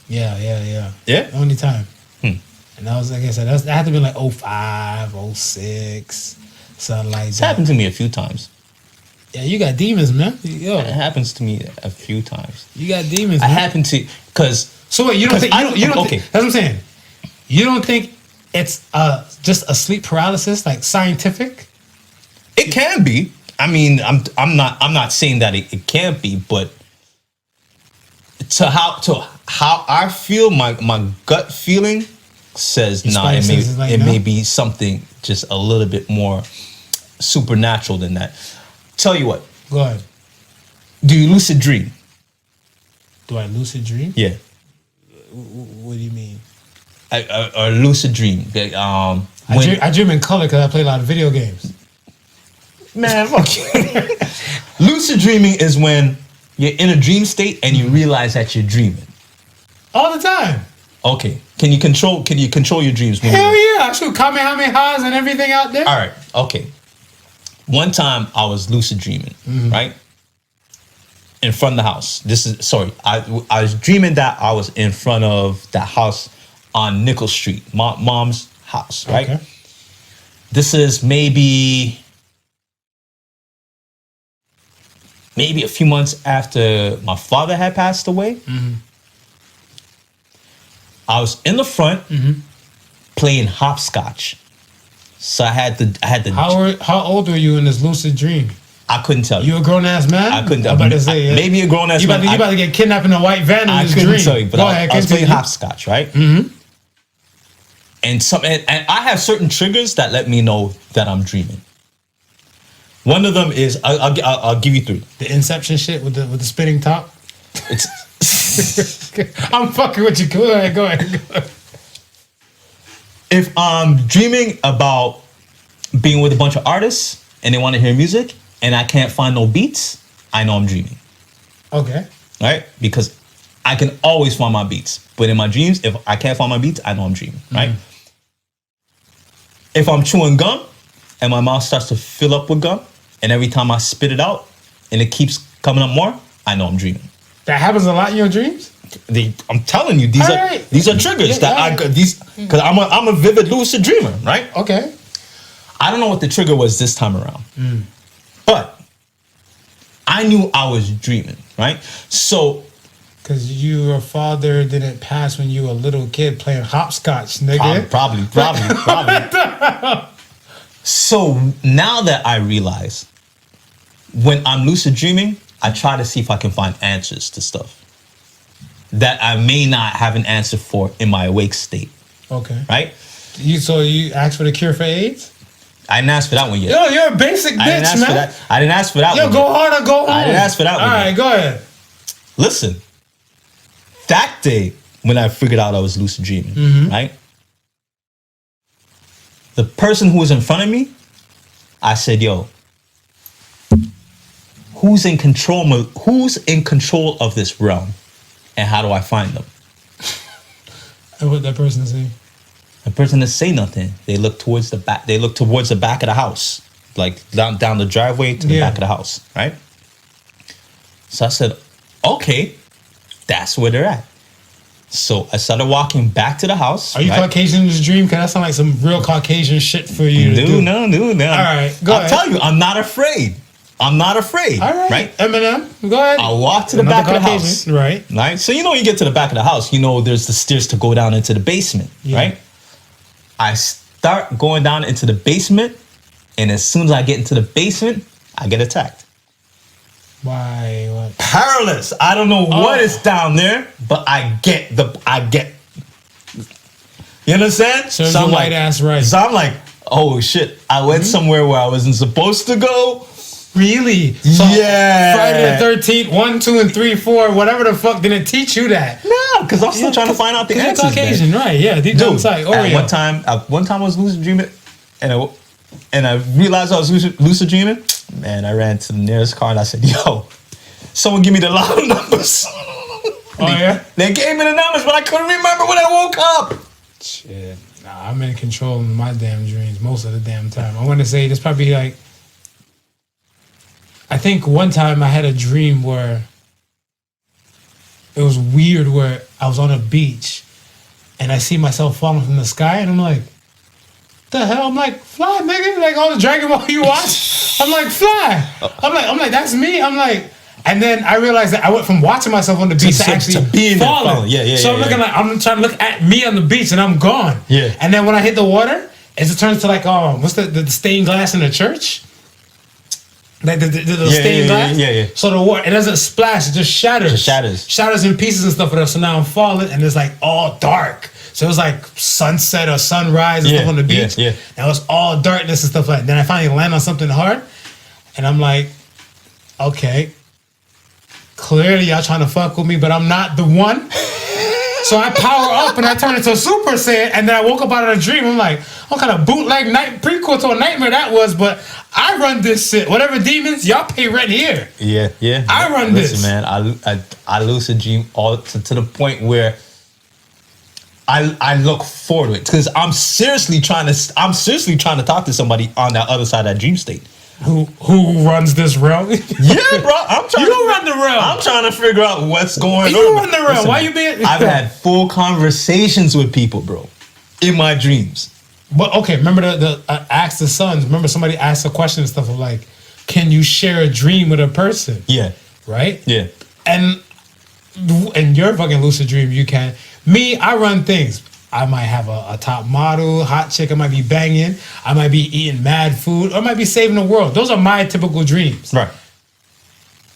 Yeah. Yeah? Only time. And that was, like I said, that had to be like 05, 06, something like that. It's happened to me a few times. Yeah, you got demons, man. Yo. It happens to me a few times. You got demons, I man. happened to, because... So wait, you don't think... Okay. That's what I'm saying. You don't think it's just a sleep paralysis, like scientific? It can be. I mean, I'm not saying that it can't be, but to how I feel, my gut feeling says it may be something just a little bit more supernatural than that. Tell you what. Go ahead. Do you lucid dream? Do I lucid dream? Yeah. What do you mean? A lucid dream. I dream in color because I play a lot of video games. Man, fuck you. Lucid dreaming is when you're in a dream state and you realize that you're dreaming. All the time. Okay. Can you control your dreams? Hell yeah. I shoot Kamehamehas and everything out there. All right. Okay. One time I was lucid dreaming, right? In front of the house. I was dreaming that I was in front of that house on Nickel Street, mom's house, right? Okay. This is maybe a few months after my father had passed away. I was in the front playing hopscotch. So I had to. How old were you in this lucid dream? I couldn't tell you. You a grown ass man? I couldn't tell you. I'm about to say maybe a grown ass man. You about to get kidnapped in a white van in this dream. I couldn't tell you, but I was playing hopscotch, right? And I have certain triggers that let me know that I'm dreaming. One of them is I'll give you three. The Inception shit with the spinning top. It's. I'm fucking with you. Go ahead. If I'm dreaming about being with a bunch of artists and they want to hear music and I can't find no beats, I know I'm dreaming. Okay. Right? Because I can always find my beats. But in my dreams, if I can't find my beats, I know I'm dreaming. Right? If I'm chewing gum and my mouth starts to fill up with gum and every time I spit it out and it keeps coming up more, I know I'm dreaming. That happens a lot in your dreams? I'm telling you, these are triggers because I'm a vivid lucid dreamer, right? Okay. I don't know what the trigger was this time around, but I knew I was dreaming, right? So, because your father didn't pass when you were a little kid playing hopscotch, nigga. Probably. So now that I realize, when I'm lucid dreaming, I try to see if I can find answers to stuff that I may not have an answer for in my awake state. Okay. Right? So you asked for the cure for AIDS? I didn't ask for that one yet. Yo, you're a basic bitch, man. I didn't ask for that one. Yo, go hard or go home. I didn't ask for that one. All right, go ahead. Listen, that day when I figured out I was lucid dreaming, right? The person who was in front of me, I said, yo, who's in control of this realm? And how do I find them? And what that person say? The person didn't say nothing. They looked towards the back. They looked towards the back of the house, like down the driveway to the back of the house, right? So I said, okay, that's where they're at. So I started walking back to the house. Are you Caucasian in this dream? Because that sounds like some real Caucasian shit for you to do. No. All right, go ahead. I'll tell you, I'm not afraid. All right? Eminem, go ahead. I'll walk to the back of the house. Right. So you get to the back of the house, there's the stairs to go down into the basement, right? I start going down into the basement, and as soon as I get into the basement, I get attacked. Why? What? Powerless. I don't know what is down there, but I get. You understand? So I'm like, ass right. So I'm like, oh shit! I went somewhere where I wasn't supposed to go. Really? So Yeah. Friday the 13th, 1, 2, and 3, 4, whatever the fuck didn't teach you that. No, because I'm still trying to find out the answers. You're Caucasian, man. right? Yeah, deep down inside. At one time I was lucid dreaming, and I realized I was lucid dreaming. Man, I ran to the nearest car and I said, "Yo, someone give me the lotto numbers." They gave me the numbers, but I couldn't remember when I woke up. Shit. Nah, I'm in control of my damn dreams most of the damn time. I want to say there's probably like, I think one time I had a dream where it was weird, where I was on a beach and I see myself falling from the sky and I'm like, the hell? I'm like, fly, nigga. Like all the Dragon Ball you watch. I'm like, fly. I'm like, that's me. I'm like, and then I realized that I went from watching myself on the beach to actually being falling. So I'm looking like, I'm trying to look at me on the beach and I'm gone. Yeah. And then when I hit the water, it turns to like, what's the stained glass in the church? Like the stained glass? Yeah. So the water, it doesn't splash, it just shatters. Shatters in pieces and stuff. So now I'm falling and it's like all dark. So it was like sunset or sunrise and stuff on the beach. And it was all darkness and stuff like that. Then I finally land on something hard and I'm like, okay, clearly y'all trying to fuck with me, but I'm not the one. So I power up and I turn into a Super Saiyan, and then I woke up out of a dream. I'm like, what kind of bootleg prequel to a nightmare that was, but I run this shit. Whatever demons, y'all pay rent here. Yeah. I run this. Listen, man, I lucid dream all to the point where I look forward to it because I'm seriously trying to talk to somebody on that other side of that dream state. Who runs this realm? Yeah, bro. You run the realm. I'm trying to figure out what's going on. You run the realm. Listen, why you being? I've had full conversations with people, bro, in my dreams. But okay, remember the ask the sons. Remember somebody asked a question and stuff of like, can you share a dream with a person? Yeah. Right. Yeah. And in your fucking lucid dream, you can. Me, I run things. I might have a top model, hot chick. I might be banging. I might be eating mad food. Or I might be saving the world. Those are my typical dreams. Right.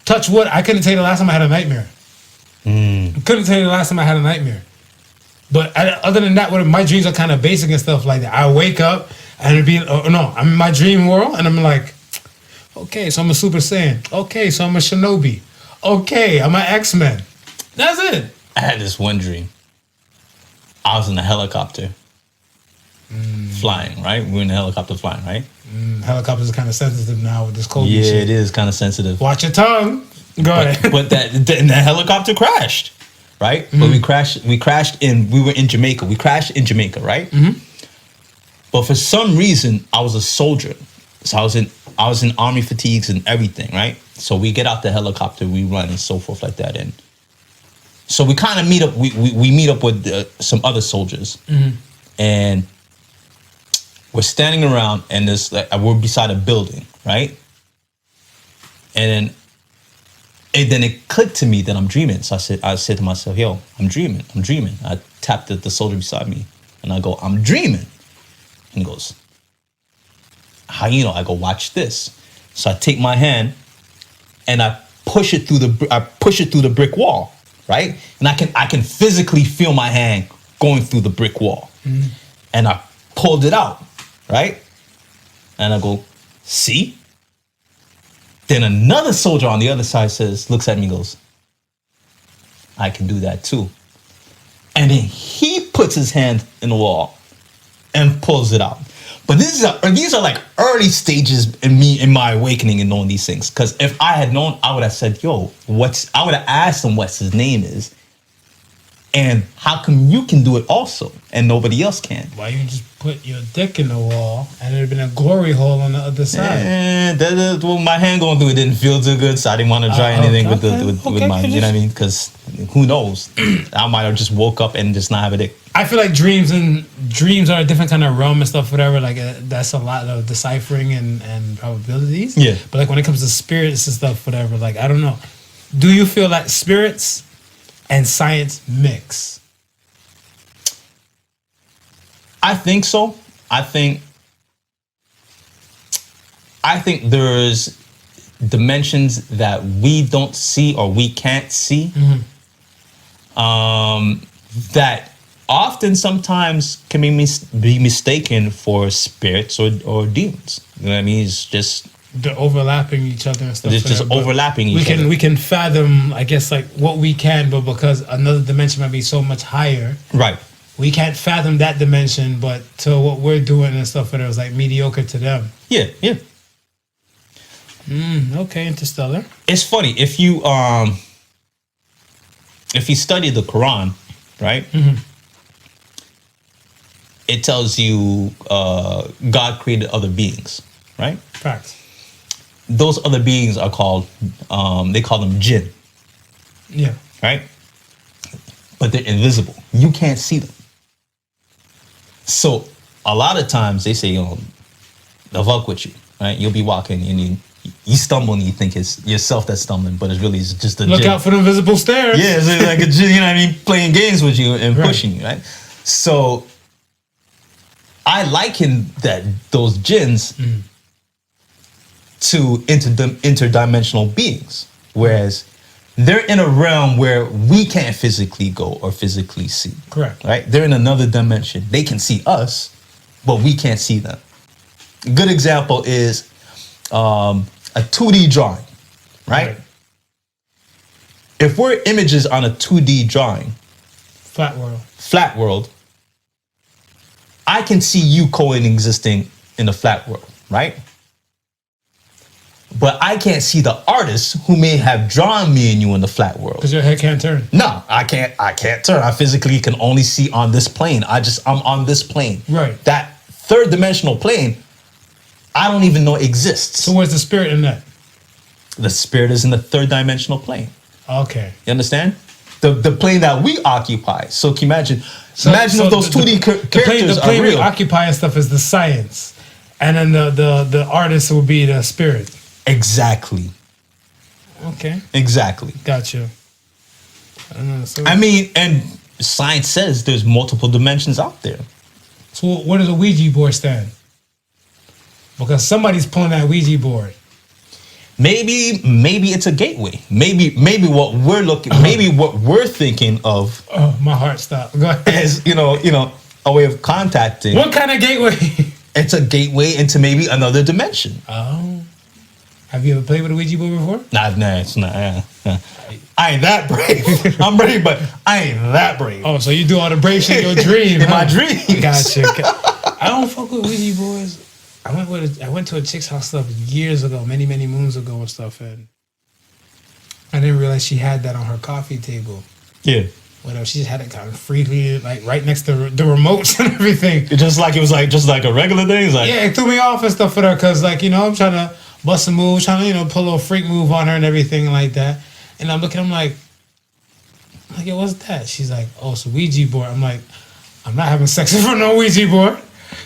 Touch wood. I couldn't tell you the last time I had a nightmare. Couldn't tell you the last time I had a nightmare. But other than that, my dreams are kind of basic and stuff like that. I wake up and it'd be, I'm in my dream world and I'm like, okay, so I'm a Super Saiyan. Okay, so I'm a Shinobi. Okay, I'm an X-Men. That's it. I had this one dream. I was in a helicopter flying, right? We're in a helicopter flying, right? Helicopters are kind of sensitive now with this COVID shit. Yeah, it is kind of sensitive. Watch your tongue. Go ahead. But the helicopter crashed, right? But we were in Jamaica. We crashed in Jamaica, right? But for some reason, I was a soldier. So I was in army fatigues and everything, right? So we get out the helicopter, we run and so forth like that. And so we kind of meet up. We meet up with some other soldiers, and we're standing around, and we're beside a building, right? And then it clicked to me that I'm dreaming. So I said to myself, "Yo, I'm dreaming. I tapped the soldier beside me, and I go, "I'm dreaming." And he goes, "How you know?" I go, "Watch this." So I take my hand, and I push it through the brick wall. Right? And I can physically feel my hand going through the brick wall. And I pulled it out, right? And I go, see? Then another soldier on the other side looks at me and goes, I can do that too. And then he puts his hand in the wall and pulls it out. But these are like early stages in my awakening and knowing these things. Because if I had known, I would have said, "Yo, I would have asked him what's his name is." And how come you can do it also and nobody else can? Why you just put your dick in the wall and there'd been a glory hole on the other side? And well, my hand going through it didn't feel too good, so I didn't want to try anything with mine. You know what I mean? Because who knows? I might have just woke up and just not have a dick. I feel like dreams are a different kind of realm and stuff, whatever. Like that's a lot of deciphering and probabilities. Yeah. But like when it comes to spirits and stuff, whatever. Like I don't know. Do you feel like spirits and science mix? I think so. I think there's dimensions that we don't see or we can't see. That often sometimes can be mistaken for spirits or demons. You know what I mean? It's just They're overlapping each other and stuff. It's just overlapping each other. We can fathom, I guess, like what we can, but because another dimension might be so much higher, right? We can't fathom that dimension, but to what we're doing and stuff, it was like mediocre to them. Yeah. Okay, Interstellar. It's funny if you study the Quran, right? It tells you God created other beings, right? Facts. Those other beings are called, they call them jinn. Yeah. Right? But they're invisible. You can't see them. So a lot of times they say, they'll fuck with you, right? You'll be walking and you stumble and you think it's yourself that's stumbling, but it's really just a Look jinn. out for the invisible stairs. Yeah, it's like a jinn, you know what I mean? Playing games with you and pushing you, right? So I liken those jinns to interdimensional beings, whereas they're in a realm where we can't physically go or physically see. Correct. Right? They're in another dimension. They can see us, but we can't see them. A good example is a 2D drawing, right? If we're images on a 2D drawing, Flat world, I can see you coexisting in the flat world, right? But I can't see the artist who may have drawn me and you in the flat world. because your head can't turn. No, I can't turn. I physically can only see on this plane. I'm on this plane. Right. That third dimensional plane, I don't even know exists. So where's the spirit in that? The spirit is in the third dimensional plane. Okay. You understand? The plane that we occupy. So can you imagine? Imagine if those 2D characters the plane are real. we occupy and stuff is the science, and then the artist will be the spirit. Exactly. Okay. Exactly. Gotcha. I mean, and science says there's multiple dimensions out there. So where does a Ouija board stand? Because somebody's pulling that Ouija board. Maybe it's a gateway. Maybe what we're thinking of. Oh, my heart stopped. Go ahead. As a way of contacting. What kind of gateway? It's a gateway into maybe another dimension. Oh. Have you ever played with a Ouija board before? Nah, it's not. I ain't that brave. I'm brave, but I ain't that brave. Oh, so you do all the brave shit in your dream? In my dreams. Gotcha. I don't fuck with Ouija boards. I went to a chick's house stuff years ago, many moons ago and stuff, and I didn't realize she had that on her coffee table. Yeah. Whatever, she just had it kind of freely, like right next to the remotes and everything. It was like a regular thing. It's like, yeah, it threw me off and stuff with her because, like, I'm trying to bust a move, trying to pull a little freak move on her and everything like that. And I'm looking, I'm like, yo, what's that? She's like, oh, it's a Ouija board. I'm like, I'm not having sex in front of no Ouija board.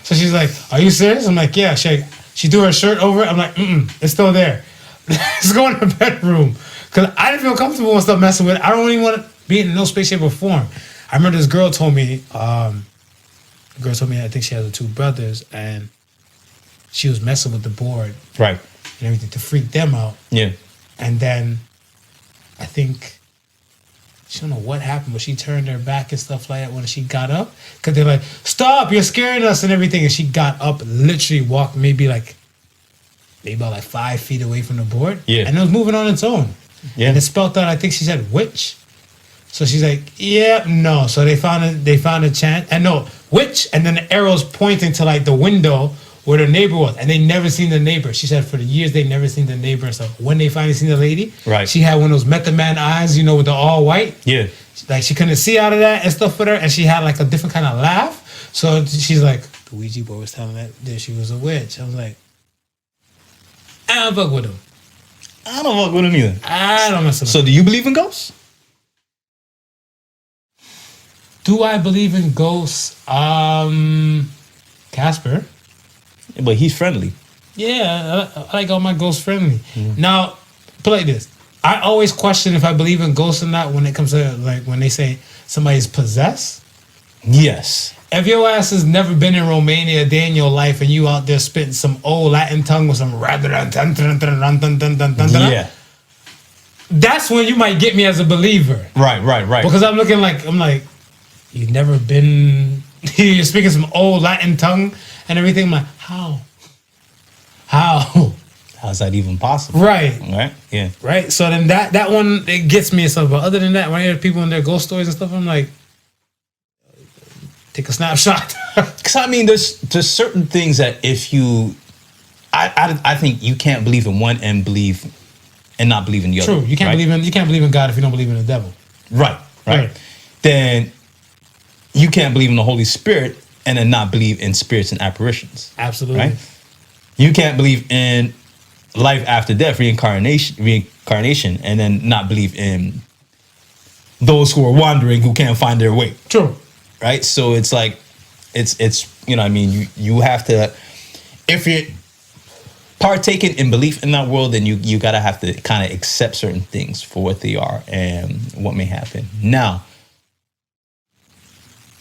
So she's like, are you serious? I'm like, yeah. She threw her shirt over it. I'm like, it's still there. Let's go in the bedroom. Because I didn't feel comfortable and stuff messing with it. I don't even want to be in no space, shape, or form. I remember this girl told me, I think she has 2 brothers, and she was messing with the board. Right. And everything to freak them out. Yeah. And then I think, she don't know what happened, but she turned her back and stuff like that when she got up. Because they're like, stop, you're scaring us and everything. And she got up, literally walked maybe about 5 feet away from the board. Yeah. And it was moving on its own. Yeah. And it spelled out, I think she said witch. So she's like, yeah, no. So they found a chant. And no, witch. And then the arrows pointing to like the window where the neighbor was, and they never seen the neighbor. She said for the years they never seen the neighbor and stuff. When they finally seen the lady, Right. she had one of those Method Man eyes, you know, with the all white. Yeah. Like she couldn't see out of that and stuff with her, and she had like a different kind of laugh. So she's like, the Ouija board was telling that she was a witch. I was like, I don't fuck with him. I don't fuck with him either. I don't mess with him. So do you believe in ghosts? Do I believe in ghosts? Casper. But he's friendly. Yeah, I like all my ghosts friendly. Now, put it like this. I always question if I believe in ghosts or not when it comes to like when they say somebody's possessed. Yes. If your ass has never been in Romania a day in your life and you out there spitting some old Latin tongue with some Yeah. that's when you might get me as a believer. Right. Because I'm like, you've never been, you're speaking some old Latin tongue and everything. I'm like, how? How's that even possible? Right. Right? Yeah. Right? So then that one, it gets me and stuff. But other than that, when I hear people in their ghost stories and stuff, I'm like, take a snapshot. Because I mean, there's certain things that if you, I think you can't believe in one and not believe in the other. True. You can't right? believe in God if you don't believe in the devil. Right. Then you can't believe in the Holy Spirit and then not believe in spirits and apparitions. Absolutely. Right? You can't believe in life after death, reincarnation, and then not believe in those who are wandering who can't find their way. True. Right? So it's like, it's you know what I mean, you have to, if you're partaking in belief in that world, then you gotta have to kind of accept certain things for what they are and what may happen. Now,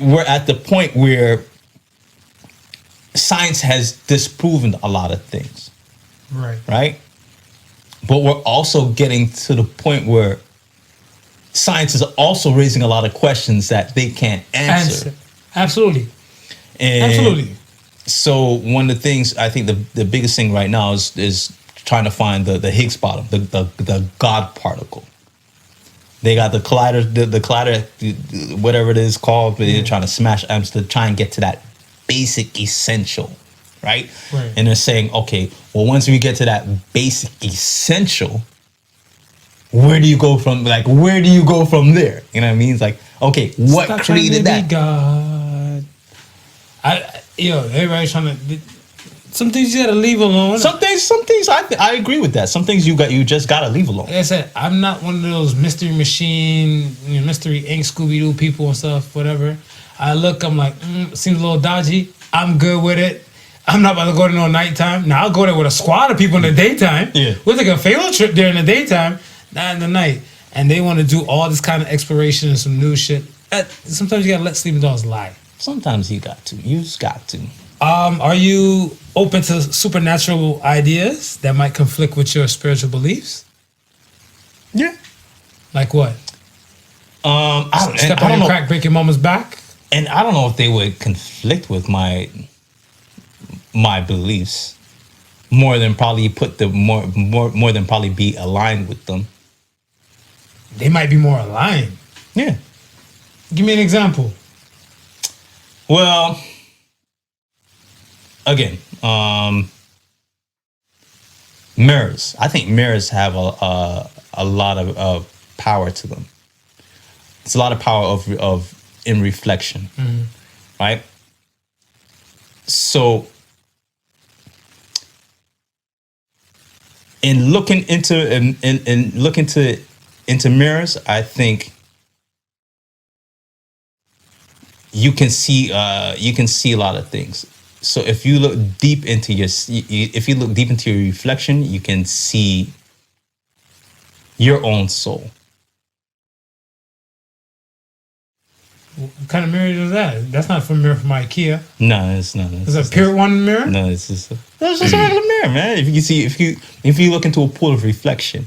we're at the point where science has disproven a lot of things. Right? But we're also getting to the point where science is also raising a lot of questions that they can't answer. Absolutely. And Absolutely. so one of the things, I think the biggest thing right now is trying to find the Higgs boson, the God particle. They got the collider, the collider, whatever it is called, but they're trying to smash atoms to try and get to that basic essential, right? And they're saying, okay, well, once we get to that basic essential, where do you go from there? You know what I mean? It's like, okay, what Stop created trying to be that? God. Everybody's trying to. Some things you gotta leave alone. Some things, I agree with that. Some things you just gotta leave alone. Like I said, I'm not one of those Mystery Machine, Mystery Inc. Scooby Doo people and stuff, whatever. I'm like, seems a little dodgy. I'm good with it. I'm not about to go there no nighttime. Now I'll go there with a squad of people in the daytime. Yeah. We'll take a field trip there in the daytime, not in the night. And they want to do all this kind of exploration and some new shit. Sometimes you gotta let sleeping dogs lie. Sometimes you got to. You just got to. Are you open to supernatural ideas that might conflict with your spiritual beliefs? Yeah. Like what? Step on your crack, break your mama's back? And I don't know if they would conflict with my beliefs more than probably more than probably be aligned with them. They might be more aligned. Yeah. Give me an example. Well, again, mirrors. I think mirrors have a lot of power to them. It's a lot of power in reflection, right? So, in looking into mirrors, I think you can see a lot of things. So if you look deep into your reflection, you can see your own soul. What kind of mirror is that? That's not a mirror from IKEA. No, it's not. Is it a pure one mirror? No, it's just a regular mirror, man. If you look into a pool of reflection,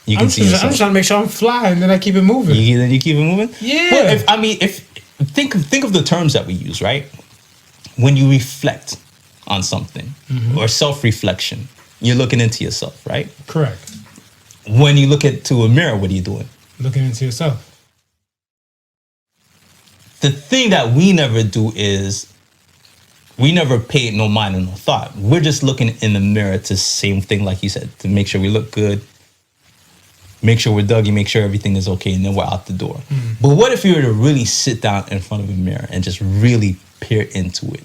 you can see yourself. I'm just trying to make sure I'm fly, and then I keep it moving. Then you keep it moving. Yeah. Well, think of the terms that we use, right? When you reflect on something or self-reflection, you're looking into yourself, right? Correct. When you look into a mirror, what are you doing? Looking into yourself. The thing that we never do is we never paid no mind or no thought. We're just looking in the mirror to same thing like you said, to make sure we look good, make sure we're Dougie, make sure everything is okay, and then we're out the door. But what if you were to really sit down in front of a mirror and just really peer into it?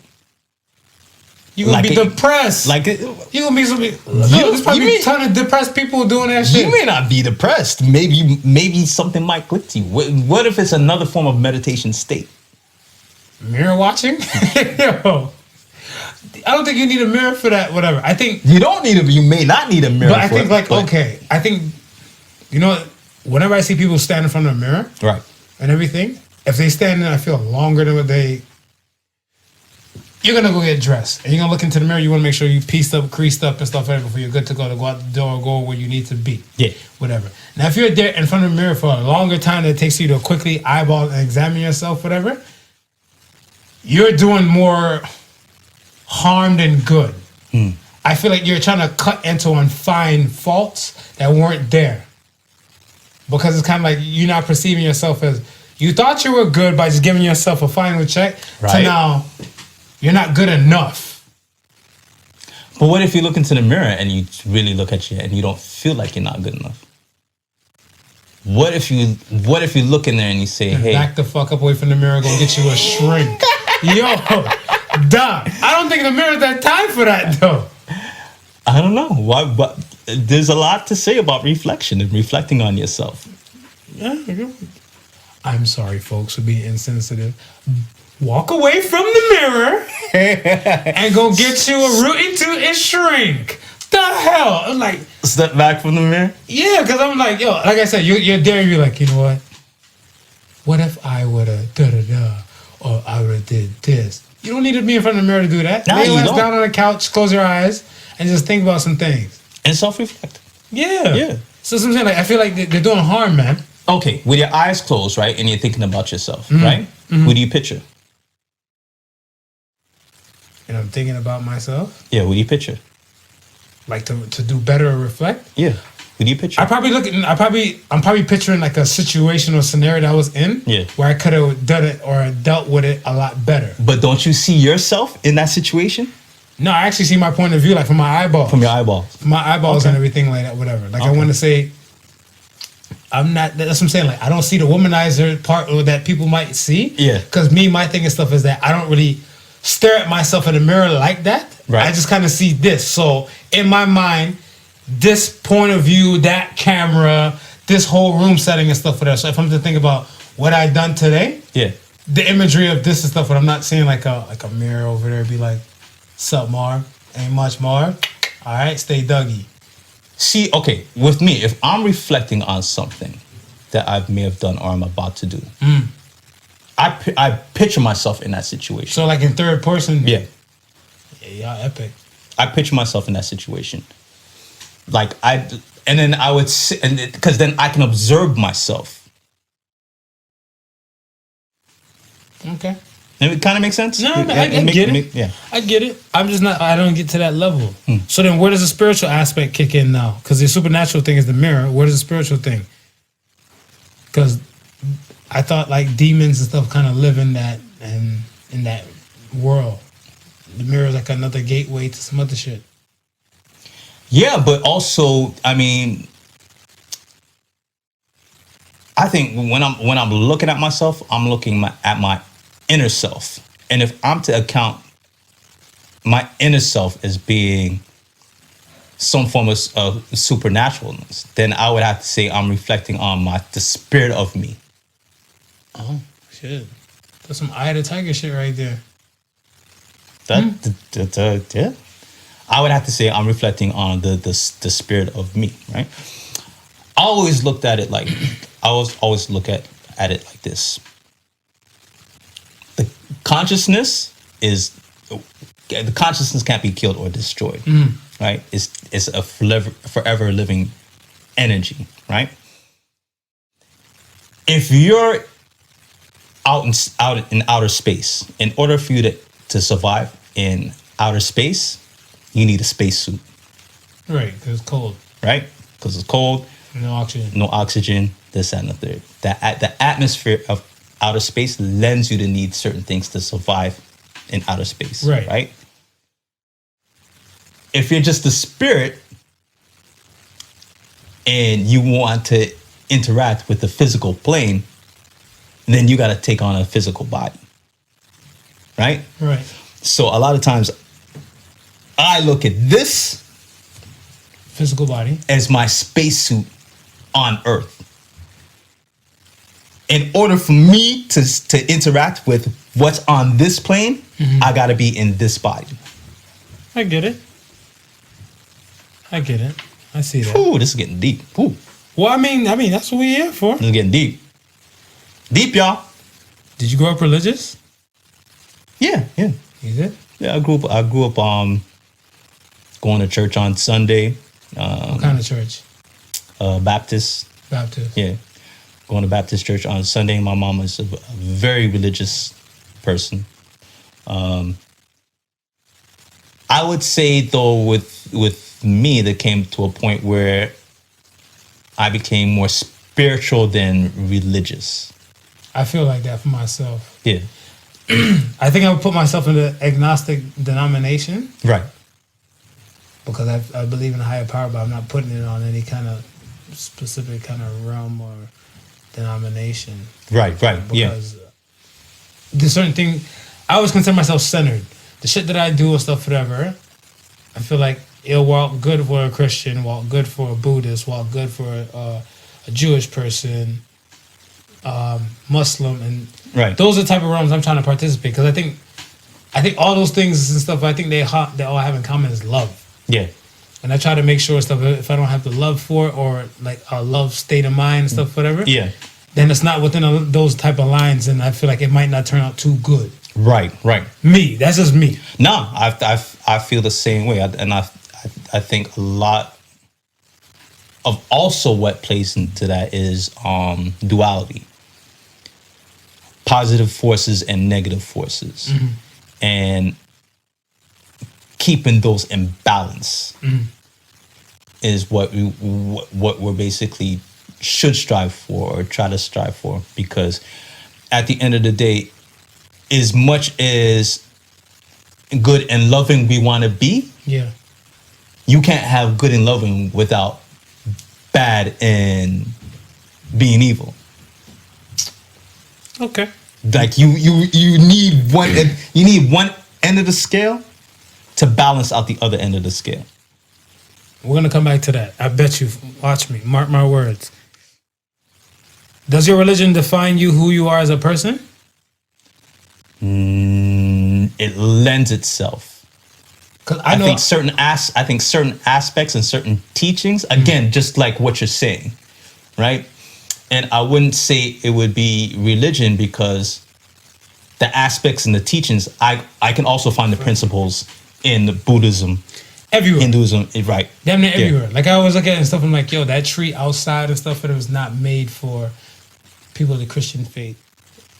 You're gonna be depressed. Like you're gonna be somebody. There's probably a ton of depressed people doing that shit. You may not be depressed. Maybe something might click to you. What if it's another form of meditation state? Mirror watching? Yo. I don't think you need a mirror for that, whatever. I think you don't need you may not need a mirror. But I think I think whenever I see people stand in front of a mirror, right, and everything, if they stand in, I feel longer than what you're gonna go get dressed and you're gonna look into the mirror. You wanna make sure you pieced up, creased up and stuff like that before you're good to go out the door or go where you need to be. Yeah. Whatever. Now if you're there in front of the mirror for a longer time than it takes you to quickly eyeball and examine yourself, whatever, you're doing more harm than good. I feel like you're trying to cut into and find faults that weren't there. Because it's kind of like you're not perceiving yourself as, you thought you were good by just giving yourself a final check, to now you're not good enough. But what if you look into the mirror and you really look at you and you don't feel like you're not good enough? What if you look in there and you say, hey, back the fuck up away from the mirror, go get you a shrink. Yo, duh. I don't think the mirror's that time for that though. I don't know. Why, but there's a lot to say about reflection and reflecting on yourself. Yeah. I'm sorry, folks, for being insensitive. Walk away from the mirror and go get you a rootin' toot and shrink. The hell? I'm like, step back from the mirror? Yeah, because I'm like, yo, like I said, you're there, you're like, you know what? What if I would have da-da-da, or I would have did this? You don't need to be in front of the mirror to do that. Nah, Lay down on the couch, close your eyes, and just think about some things. And self-reflect. Yeah. Yeah. So I'm saying, like, I feel like they're doing harm, man. Okay, with your eyes closed, right, and you're thinking about yourself, right? Who do you picture? And I'm thinking about myself. Yeah, who do you picture? Like to do better or reflect? Yeah. Who do you picture? I'm probably picturing like a situation or scenario that I was in, where I could have done it or dealt with it a lot better. But don't you see yourself in that situation? No, I actually see my point of view, like from my eyeballs. From your eyeballs. From my eyeballs and everything like that, whatever. Like I want to say, I'm not. That's what I'm saying. Like I don't see the womanizer part that people might see. Yeah. Because my thing and stuff is that I don't really stare at myself in the mirror like that. Right. I just kind of see this. So in my mind, this point of view, that camera, this whole room setting and stuff for that. So if I'm to think about what I done today, the imagery of this and stuff, but I'm not seeing like a mirror over there be like, sup, Mar? Ain't much, Mar. All right, stay Dougie. See, okay, with me, if I'm reflecting on something that I may have done or I'm about to do, I picture myself in that situation. So like in third person? Yeah. Yeah, y'all epic. I picture myself in that situation. Like and then I would sit, because then I can observe myself. Okay. And it kind of makes sense? No, I get it. Yeah. I get it. I'm just not, I don't get to that level. So then where does the spiritual aspect kick in now? Because the supernatural thing is the mirror. Where does the spiritual thing? Because I thought like demons and stuff kind of live in that and in that world. The mirror is like another gateway to some other shit. Yeah, but also, I mean, I think when I'm looking at myself, I'm looking at my inner self. And if I'm to account my inner self as being some form of supernaturalness, then I would have to say I'm reflecting on the spirit of me. Oh, shit. That's some Eye of the Tiger shit right there. Yeah. I would have to say I'm reflecting on the spirit of me, right? I always looked at it like, I always look at it like this. The consciousness can't be killed or destroyed, right? It's a forever living energy, right? If you're out in outer space, in order for you to survive in outer space, you need a spacesuit. Right, because it's cold. Right? Because it's cold. No oxygen. No oxygen, this, that, and the third. The atmosphere of outer space lends you to need certain things to survive in outer space. Right. Right? If you're just the spirit and you want to interact with the physical plane, then you got to take on a physical body. Right? Right. So a lot of times I look at this Physical body. as my spacesuit on Earth. In order for me to interact with what's on this plane, I got to be in this body. I get it. I see that. Ooh, this is getting deep. Ooh, Well, I mean, that's what we're here for. this is getting deep. Deep, y'all. Did you grow up religious? Yeah. You did? Yeah, I grew up going to church on Sunday. What kind of church? Baptist. Baptist. Yeah. Going to Baptist church on Sunday. My mom is a very religious person. I would say though with me, that came to a point where I became more spiritual than religious. I feel like that for myself. Yeah. I think I would put myself in the agnostic denomination Right. because I believe in a higher power, but I'm not putting it on any kind of specific kind of realm or denomination. Right. Yeah. Because there's certain thing, I always consider myself centered. The shit that I do and stuff, whatever, I feel like it'll walk good for a Christian, walk good for a Buddhist, walk good for a Jewish person, Muslim, and Right. those are the type of realms I'm trying to participate. Because I think all those things and stuff, I think they all have in common is love. Yeah. And I try to make sure stuff, if I don't have the love for it or like a love state of mind and stuff, whatever, Yeah. then it's not within those type of lines, and I feel like it might not turn out too good. Right. Me, that's just me. No, I feel the same way, and I think a lot of also what plays into that is duality, positive forces and negative forces, and keeping those in balance is what we're basically should strive for or try to strive for, because at the end of the day, as much as good and loving we want to be, Yeah. you can't have good and loving without bad and being evil. Okay. Like you need one end of the scale to balance out the other end of the scale. We're going to come back to that. I bet you. Watch me. Mark my words. Does your religion define you, who you are as a person? It lends itself. Because I think certain aspects and certain teachings, again, just like what you're saying, right? And I wouldn't say it would be religion, because the aspects and the teachings, I can also find the principles in the Buddhism, everywhere. Hinduism, right? Damn near Yeah. everywhere. Like I always look at it and stuff, I'm like, yo, that tree outside and stuff, but it was not made for people of the Christian faith,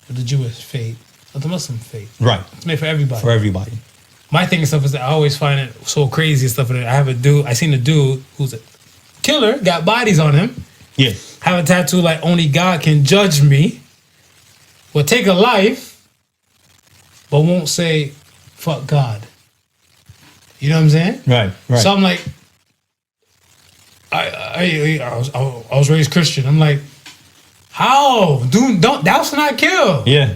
or the Jewish faith, or the Muslim faith. Right. It's made for everybody. For everybody. My thing and stuff is that I always find it so crazy and stuff. That I seen a dude who's a killer, got bodies on him, Yeah. have a tattoo like only God can judge me, will take a life, but won't say, fuck God. You know what I'm saying? Right. So I'm like, I was raised Christian. I'm like, how? Dude, thou shalt not kill. Yeah.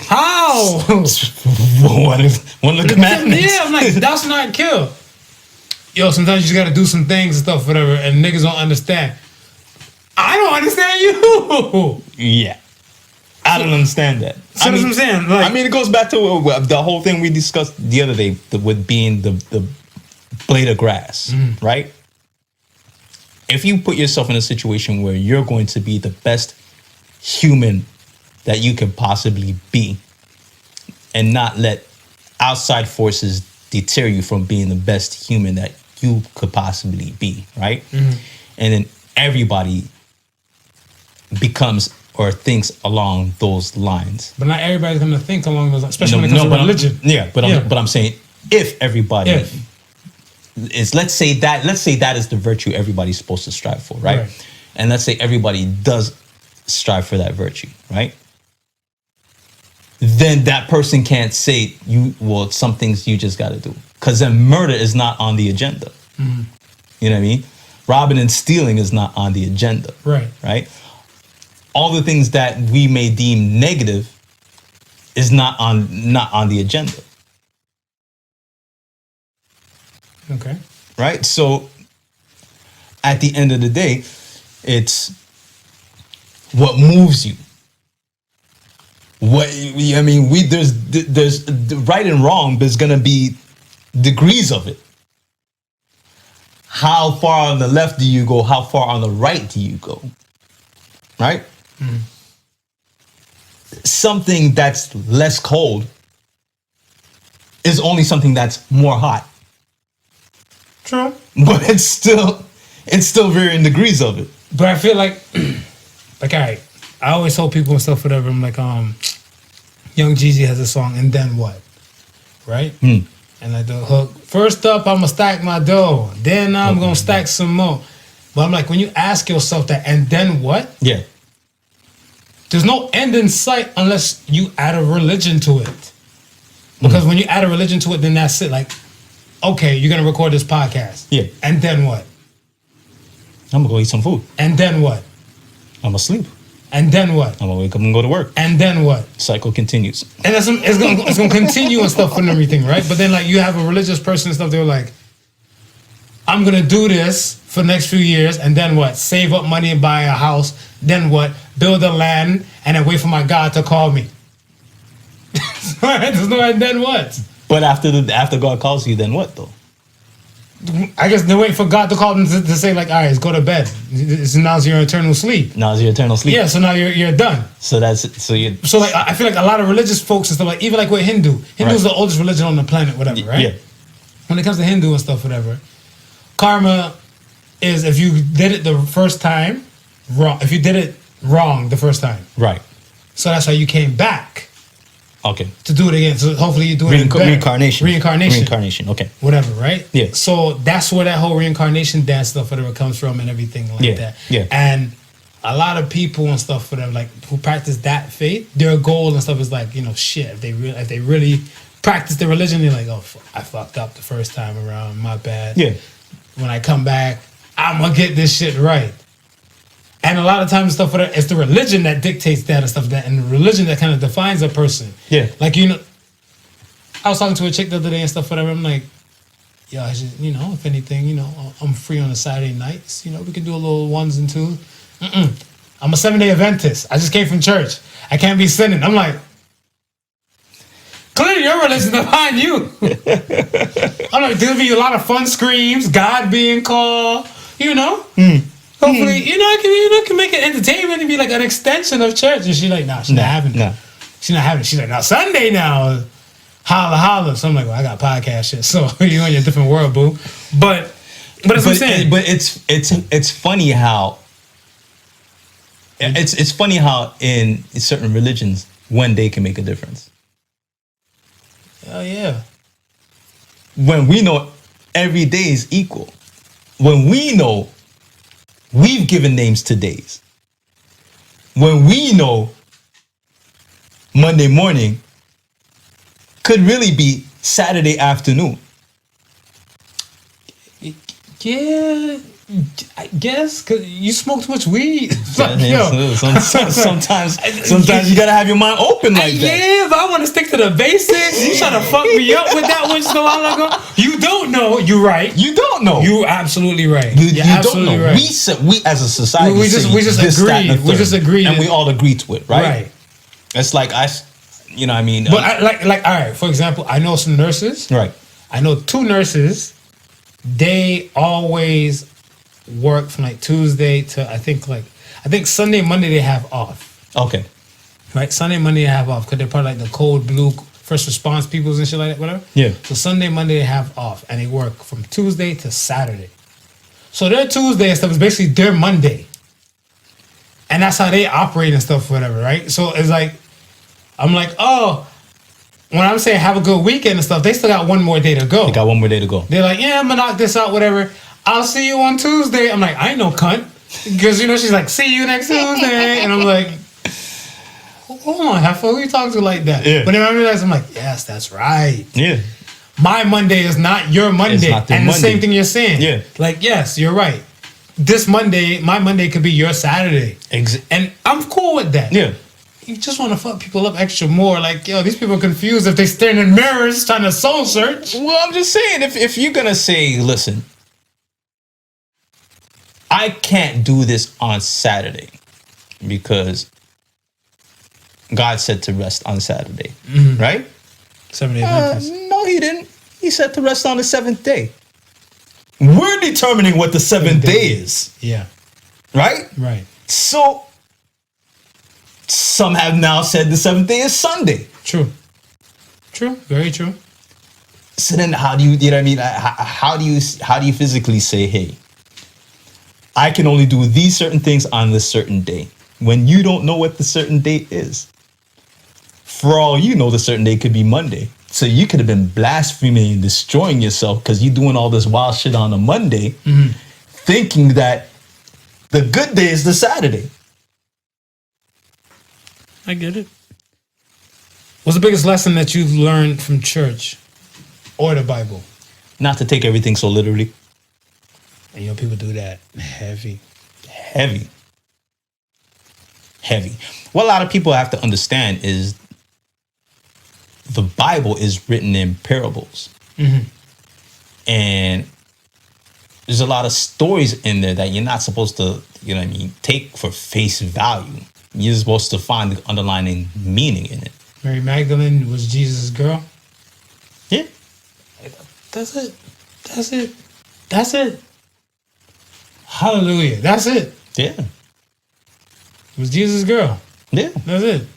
How? one of the commandments. Yeah, I'm like, thou shalt not kill. Yo, sometimes you just gotta do some things and stuff, whatever, and niggas don't understand. I don't understand you. Yeah. I don't understand that. So that's what I'm saying. Like, it goes back to the whole thing we discussed the other day with being the blade of grass, right? If you put yourself in a situation where you're going to be the best human that you can possibly be, and not let outside forces deter you from being the best human that you could possibly be, right? And then everybody becomes or thinks along those lines. but not everybody's gonna think along those lines, especially when it comes to religion. I'm saying if everybody is, let's say that is the virtue everybody's supposed to strive for, right? And let's say everybody does strive for that virtue, right? then that person can't say some things you just got to do, because then murder is not on the agenda. Mm-hmm. You know what I mean? Robbing and stealing is not on the agenda. Right. All the things that we may deem negative is not on the agenda. Okay. Right. So at the end of the day, it's what moves you. There's right and wrong. There's gonna be degrees of it. How far on the left do you go? How far on the right do you go? Right? Mm. Something that's less cold is only something that's more hot. True. But it's still varying degrees of it. But I feel like all right, I always told people and stuff, whatever, I'm like, Young Jeezy has a song, And Then What? Right? Mm. And like the hook, first up, I'm gonna stack my dough. Then I'm gonna stack some more. But I'm like, when you ask yourself that, and then what? Yeah. There's no end in sight unless you add a religion to it. Because when you add a religion to it, then that's it. Like, okay, you're gonna record this podcast. Yeah. And then what? I'm gonna go eat some food. And then what? I'm gonna sleep. And then what? I'm gonna wake up and go to work. And then what? Cycle continues. And it's gonna continue and stuff and everything, right? But then like you have a religious person and stuff, they're like, I'm gonna do this for the next few years, and then what? Save up money and buy a house. Then what? Build a land and then wait for my God to call me. There's no and then what? But after God calls you, then what though? I guess they wait for God to call them to say like, all right, go to bed. Now's your eternal sleep. Now's your eternal sleep. Yeah, so now you're done. So like I feel like a lot of religious folks and stuff, like even like with Hindu is the oldest religion on the planet, whatever, right? Yeah. When it comes to Hindu and stuff, whatever, karma is if you did it the first time wrong. If you did it wrong the first time, right. So that's how you came back. Okay. To do it again. So hopefully you do it better. Reincarnation. Okay. Whatever, right? Yeah. So that's where that whole reincarnation dance stuff, whatever, comes from and everything like that. Yeah. And a lot of people and stuff, whatever, like who practice that faith, their goal and stuff is like, shit. If they really practice the religion, they're like, oh, I fucked up the first time around. My bad. Yeah. When I come back, I'm gonna get this shit right. And a lot of times stuff, it's the religion that dictates that and stuff, and the religion that kind of defines a person. Yeah. Like, I was talking to a chick the other day and stuff, whatever. I'm like, yo, I just, if anything, I'm free on the Saturday nights. We can do a little ones and twos. I'm a 7-day Adventist. I just came from church. I can't be sinning. I'm like, clearly your religion define you. I'm like, there'll be a lot of fun screams, God being called, Hopefully, I can make it entertainment and be like an extension of church. And she's like, nah, she's not having it. No. She's not having it. She's like, now Sunday now, holla holla. So I'm like, well, I got podcast shit. So you're in a different world, boo. But that's what I'm saying. But it's funny how it's funny how in certain religions one day can make a difference. Oh yeah. When we know every day is equal. When we know we've given names to days. When we know Monday morning could really be Saturday afternoon. Yeah, I guess because you smoke too much weed. Sometimes you gotta have your mind open like that. Yeah, but I want to stick to the basics. You trying to fuck me up with that one just a while ago. You don't know. You're right. You don't know. You're absolutely right. You absolutely don't know. Right. We as a society we just agreed. We just agreed, and we all agree to it, right? Right. It's like what I mean. But all right. For example, I know some nurses. Right. I know 2 nurses. They always work from like Tuesday to I think Sunday, Monday they have off. Okay. Right, Sunday, Monday they have off because they're part of like the cold blue first response peoples and shit like that, whatever. Yeah. So Sunday, Monday they have off, and they work from Tuesday to Saturday. So their Tuesday and stuff is basically their Monday, and that's how they operate and stuff, whatever. Right. So it's like, I'm like, oh. When I'm saying have a good weekend and stuff, they still got one more day to go. They got one more day to go. They're like, yeah, I'm gonna knock this out, whatever. I'll see you on Tuesday. I'm like, I ain't no cunt. Because, she's like, see you next Tuesday. And I'm like, hold on, Heifer, who you talking to like that? Yeah. But then I realized, I'm like, yes, that's right. Yeah. My Monday is not your Monday. It's not and Monday. the same thing you're saying. Yeah. Like, yes, you're right. This Monday, my Monday could be your Saturday. And I'm cool with that. Yeah. You just want to fuck people up extra more. Like, yo, these people are confused if they staring in mirrors trying to soul search. Well, I'm just saying, if you're going to say, listen, I can't do this on Saturday because God said to rest on Saturday, right? 7 day Adventist. No, he didn't. He said to rest on the seventh day. We're determining what the seventh day is. Yeah. Right? Right. So, some have now said the seventh day is Sunday. True. Very true. So then how do you know what I mean? How do you physically say, hey, I can only do these certain things on this certain day when you don't know what the certain date is? For all you know, the certain day could be Monday. So you could have been blaspheming and destroying yourself because you're doing all this wild shit on a Monday, thinking that the good day is the Saturday. I get it. What's the biggest lesson that you've learned from church or the Bible? Not to take everything so literally. And you know, people do that heavy. What a lot of people have to understand is the Bible is written in parables. And there's a lot of stories in there that you're not supposed to, you know what I mean, take for face value. You're supposed to find the underlying meaning in it. Mary Magdalene was Jesus' girl. Yeah. That's it. Hallelujah. That's it. Yeah. It was Jesus' girl. Yeah. That's it.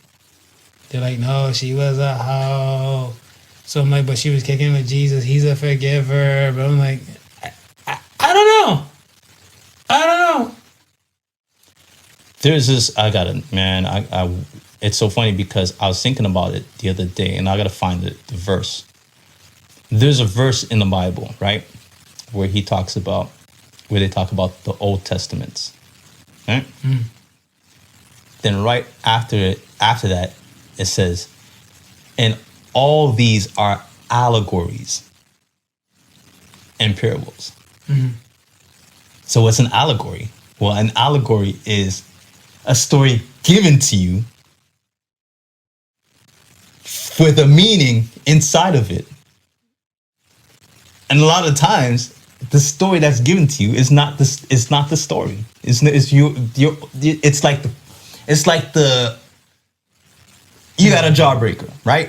They're like, no, she was a hoe. So I'm like, but she was kicking with Jesus. He's a forgiver. But I'm like, I don't know. There's this, it's so funny because I was thinking about it the other day and I got to find the verse. There's a verse in the Bible, right? Where they talk about the Old Testaments. Right? Then right after that, it says, and all these are allegories and parables. So what's an allegory? Well, an allegory is a story given to you with a meaning inside of it. And a lot of times, the story that's given to you is not the story. It's like you got a jawbreaker, right?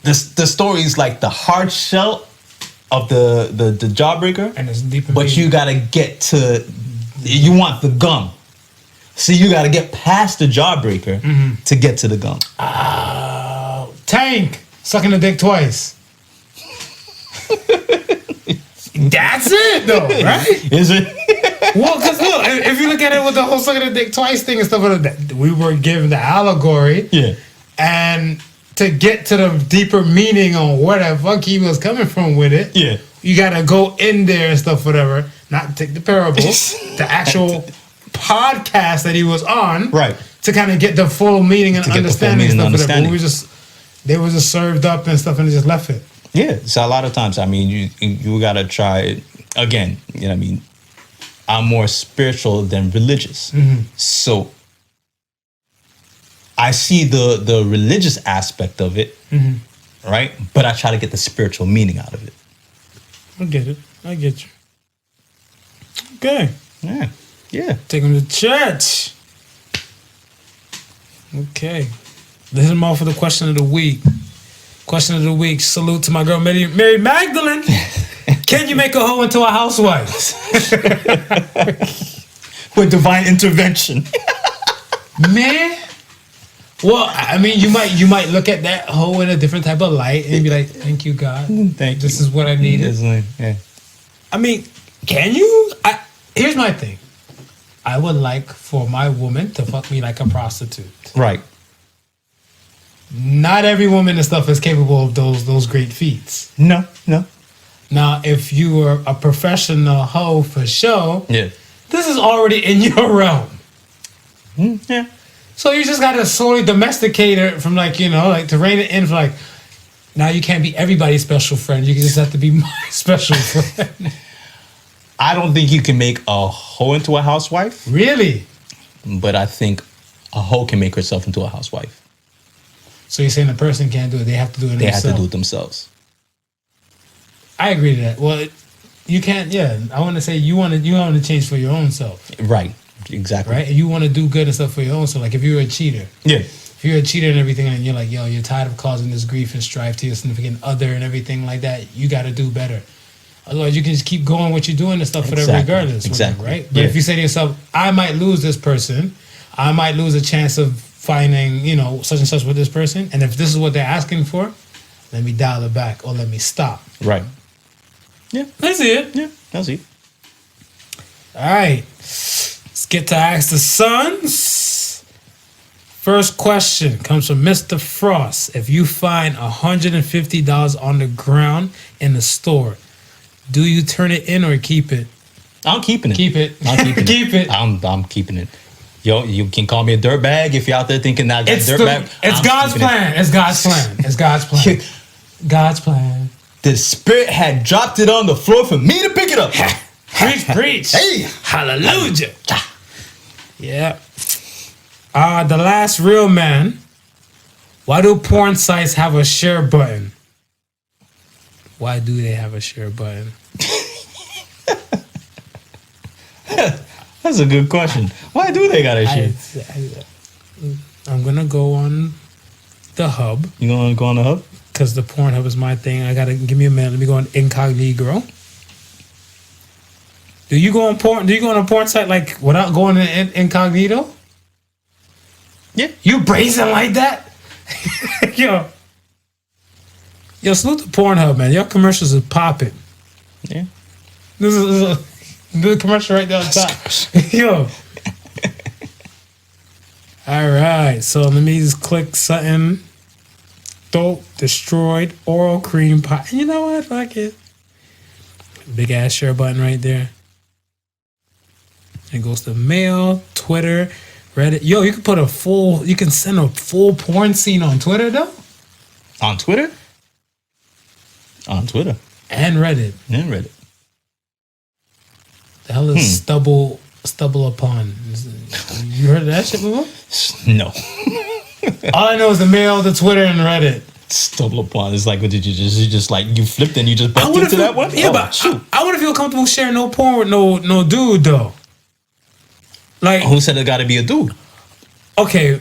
The story is like the hard shell of the jawbreaker, And it's deep in but meaning. you gotta get to, you want the gum. So you gotta get past the jawbreaker to get to the gum. Tank sucking the dick twice. That's it, though, right? Is it? Well, because look, if you look at it with the whole sucking the dick twice thing and stuff like that, we were given the allegory. Yeah. And to get to the deeper meaning on where the fuck he was coming from with it, Yeah. you gotta go in there and stuff, whatever. Not take the parables, the actual podcast that he was on, Right. To kind of get the full meaning and To get the full understanding meaning and and stuff. Whatever. understanding. They were just served up and stuff, and they just left it. Yeah, so a lot of times, I mean, you gotta try it again. You know what I mean? I'm more spiritual than religious, so I see the religious aspect of it, right? But I try to get the spiritual meaning out of it. I get it. I get you. Okay, Yeah. take them to church. Okay, this is more for the question of the week. Question of the week. Salute to my girl Mary Magdalene. Can you make a hoe into a housewife? With divine intervention. Man. Well, I mean, you might look at that hoe in a different type of light and be like, "Thank you, God. This is what I needed." Yeah. I mean, can you? Here's my thing. I would like for my woman to fuck me like a prostitute. Right. Not every woman and stuff is capable of those great feats. No. Now, if you were a professional hoe for show, Yeah. this is already in your realm. Yeah. So you just gotta slowly domesticate it from like, you know, like to rein it in for like, now you can't be everybody's special friend. You just have to be my special friend. I don't think you can make a hoe into a housewife. Really? But I think a hoe can make herself into a housewife. So you're saying the person can't do it. They have to do it They themselves. have to do it themselves. I agree to that. Well, you can't, yeah. I want to say you want to change for your own self. Right. Exactly. Right? And you want to do good and stuff for your own self. Like if you're a cheater. Yeah. If you're a cheater and everything and you're like, yo, you're tired of causing this grief and strife to your significant other and everything like that, you got to do better. Otherwise, you can just keep going what you're doing and stuff for that regardless. Exactly. Right? But if you say to yourself, I might lose this person, I might lose a chance of finding, you know, such and such with this person. And if this is what they're asking for, let me dial it back or let me stop. Right. Yeah. That's it. Yeah. That's it. All right. Let's get to Ask the Sons. First question comes from Mr. Frost. If you find $150 on the ground in the store, do you turn it in or keep it? I'm keeping it. Keep it. I'm keeping it. Keep it. I'm keeping it. Yo, you can call me a dirtbag if you're out there thinking that dirtbag. It's God's plan. It's God's plan. It's God's plan. God's plan. The spirit had dropped it on the floor for me to pick it up. Preach. Hey. Hallelujah. Yeah. The Last Real Man. Why do porn sites have a share button? Why do they have a share button? That's a good question. Why do they got a share? I'm going to go on the hub. You gonna go on the hub? Because the Pornhub is my thing. I got to give me a minute. Let me go on incognito. Do you go on porn? Do you go on a porn site like without going in incognito? Yeah. You brazen like that? Yo, salute the Pornhub, man. Your commercials is popping. Yeah. This is the commercial right there on top. Yo. All right. So let me just click something. Dope, destroyed, oral cream pie. You know what? Fuck it. Big ass share button right there. It goes to mail, Twitter, Reddit. Yo, you can send a full porn scene on Twitter though? On Twitter? On Twitter. And Reddit. And Reddit. The hell is stubble upon? You heard of that shit before? No. All I know is the mail, the Twitter, and Reddit. Stumble upon. It's like, what did you just like, you flipped and you just bumped into that one? Yeah, but shoot. I wouldn't feel comfortable sharing no porn with no dude though. Like, who said it got to be a dude? Okay,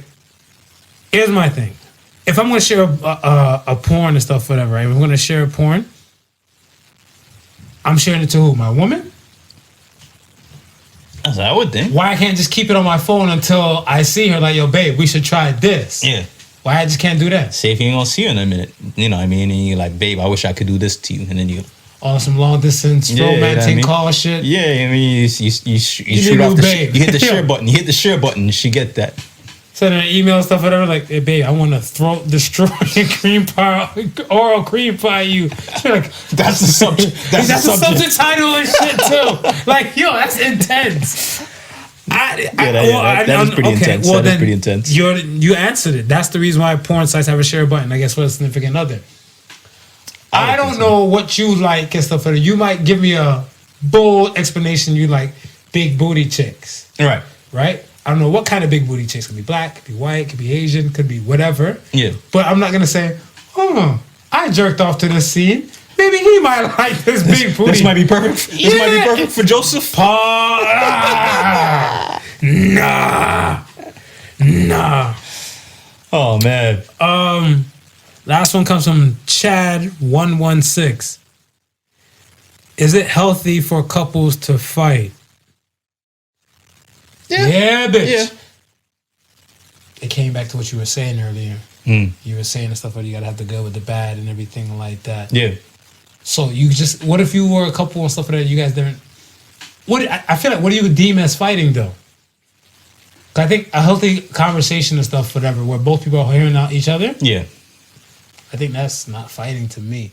here's my thing. If I'm gonna share a porn and stuff, whatever, right? If I'm gonna share a porn, I'm sharing it to who? My woman? That's what I would think. Why I can't just keep it on my phone until I see her? Like, yo, babe, we should try this. Yeah. Why I just can't do that? Say if you ain't gonna see her in a minute, you know what I mean? And you're like, babe, I wish I could do this to you. And then you... On some long distance romantic call shit. Yeah, I mean, you shoot off you hit the share button. You hit the share button. She get that. Send her an email and stuff, whatever. Like, hey, babe, I want to destroy cream pie, oral cream pie you. She's like, that's the subject. That's the subject title and shit too. Like, yo, that's intense. That is pretty intense. Well, that is pretty intense. You answered it. That's the reason why porn sites have a share button, I guess, for a significant other. I don't know what you like and stuff like that. You might give me a bold explanation. You like big booty chicks. Right. Right? I don't know what kind of big booty chicks. Could be black, could be white, could be Asian, could be whatever. Yeah. But I'm not going to say, I jerked off to this scene. Maybe he might like this big booty. This might be perfect. This might be perfect for Joseph. Nah. Oh, man. Last one comes from Chad116. Is it healthy for couples to fight? Yeah, bitch. Yeah. It came back to what you were saying earlier. You were saying the stuff where you gotta have the good with the bad and everything like that. Yeah. So what if you were a couple and stuff like that, you guys didn't... I feel like, what do you deem as fighting though? I think a healthy conversation and stuff, whatever, where both people are hearing out each other. Yeah. I think that's not fighting to me.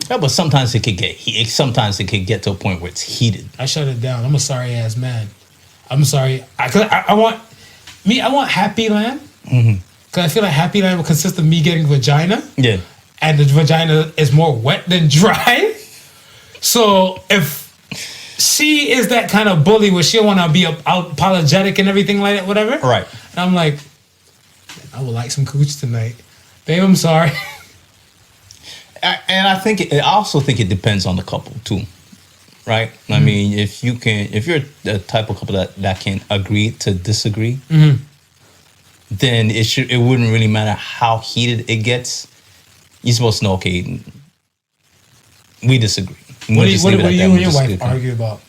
Yeah, but sometimes it could get to a point where it's heated. I shut it down. I'm a sorry ass man. I'm sorry. I want Me, I want Happy Land. Because I feel like Happy Land will consist of me getting vagina. Yeah. And the vagina is more wet than dry. So if she is that kind of bully where she'll want to be apologetic and everything like that, whatever. Right. And I'm like, I would like some cooch tonight. Babe, I'm sorry. And I also think it depends on the couple too, right? I mean, if you're the type of couple that can agree to disagree, then it wouldn't really matter how heated it gets. You're supposed to know, okay, we disagree. What do you and your wife argue about?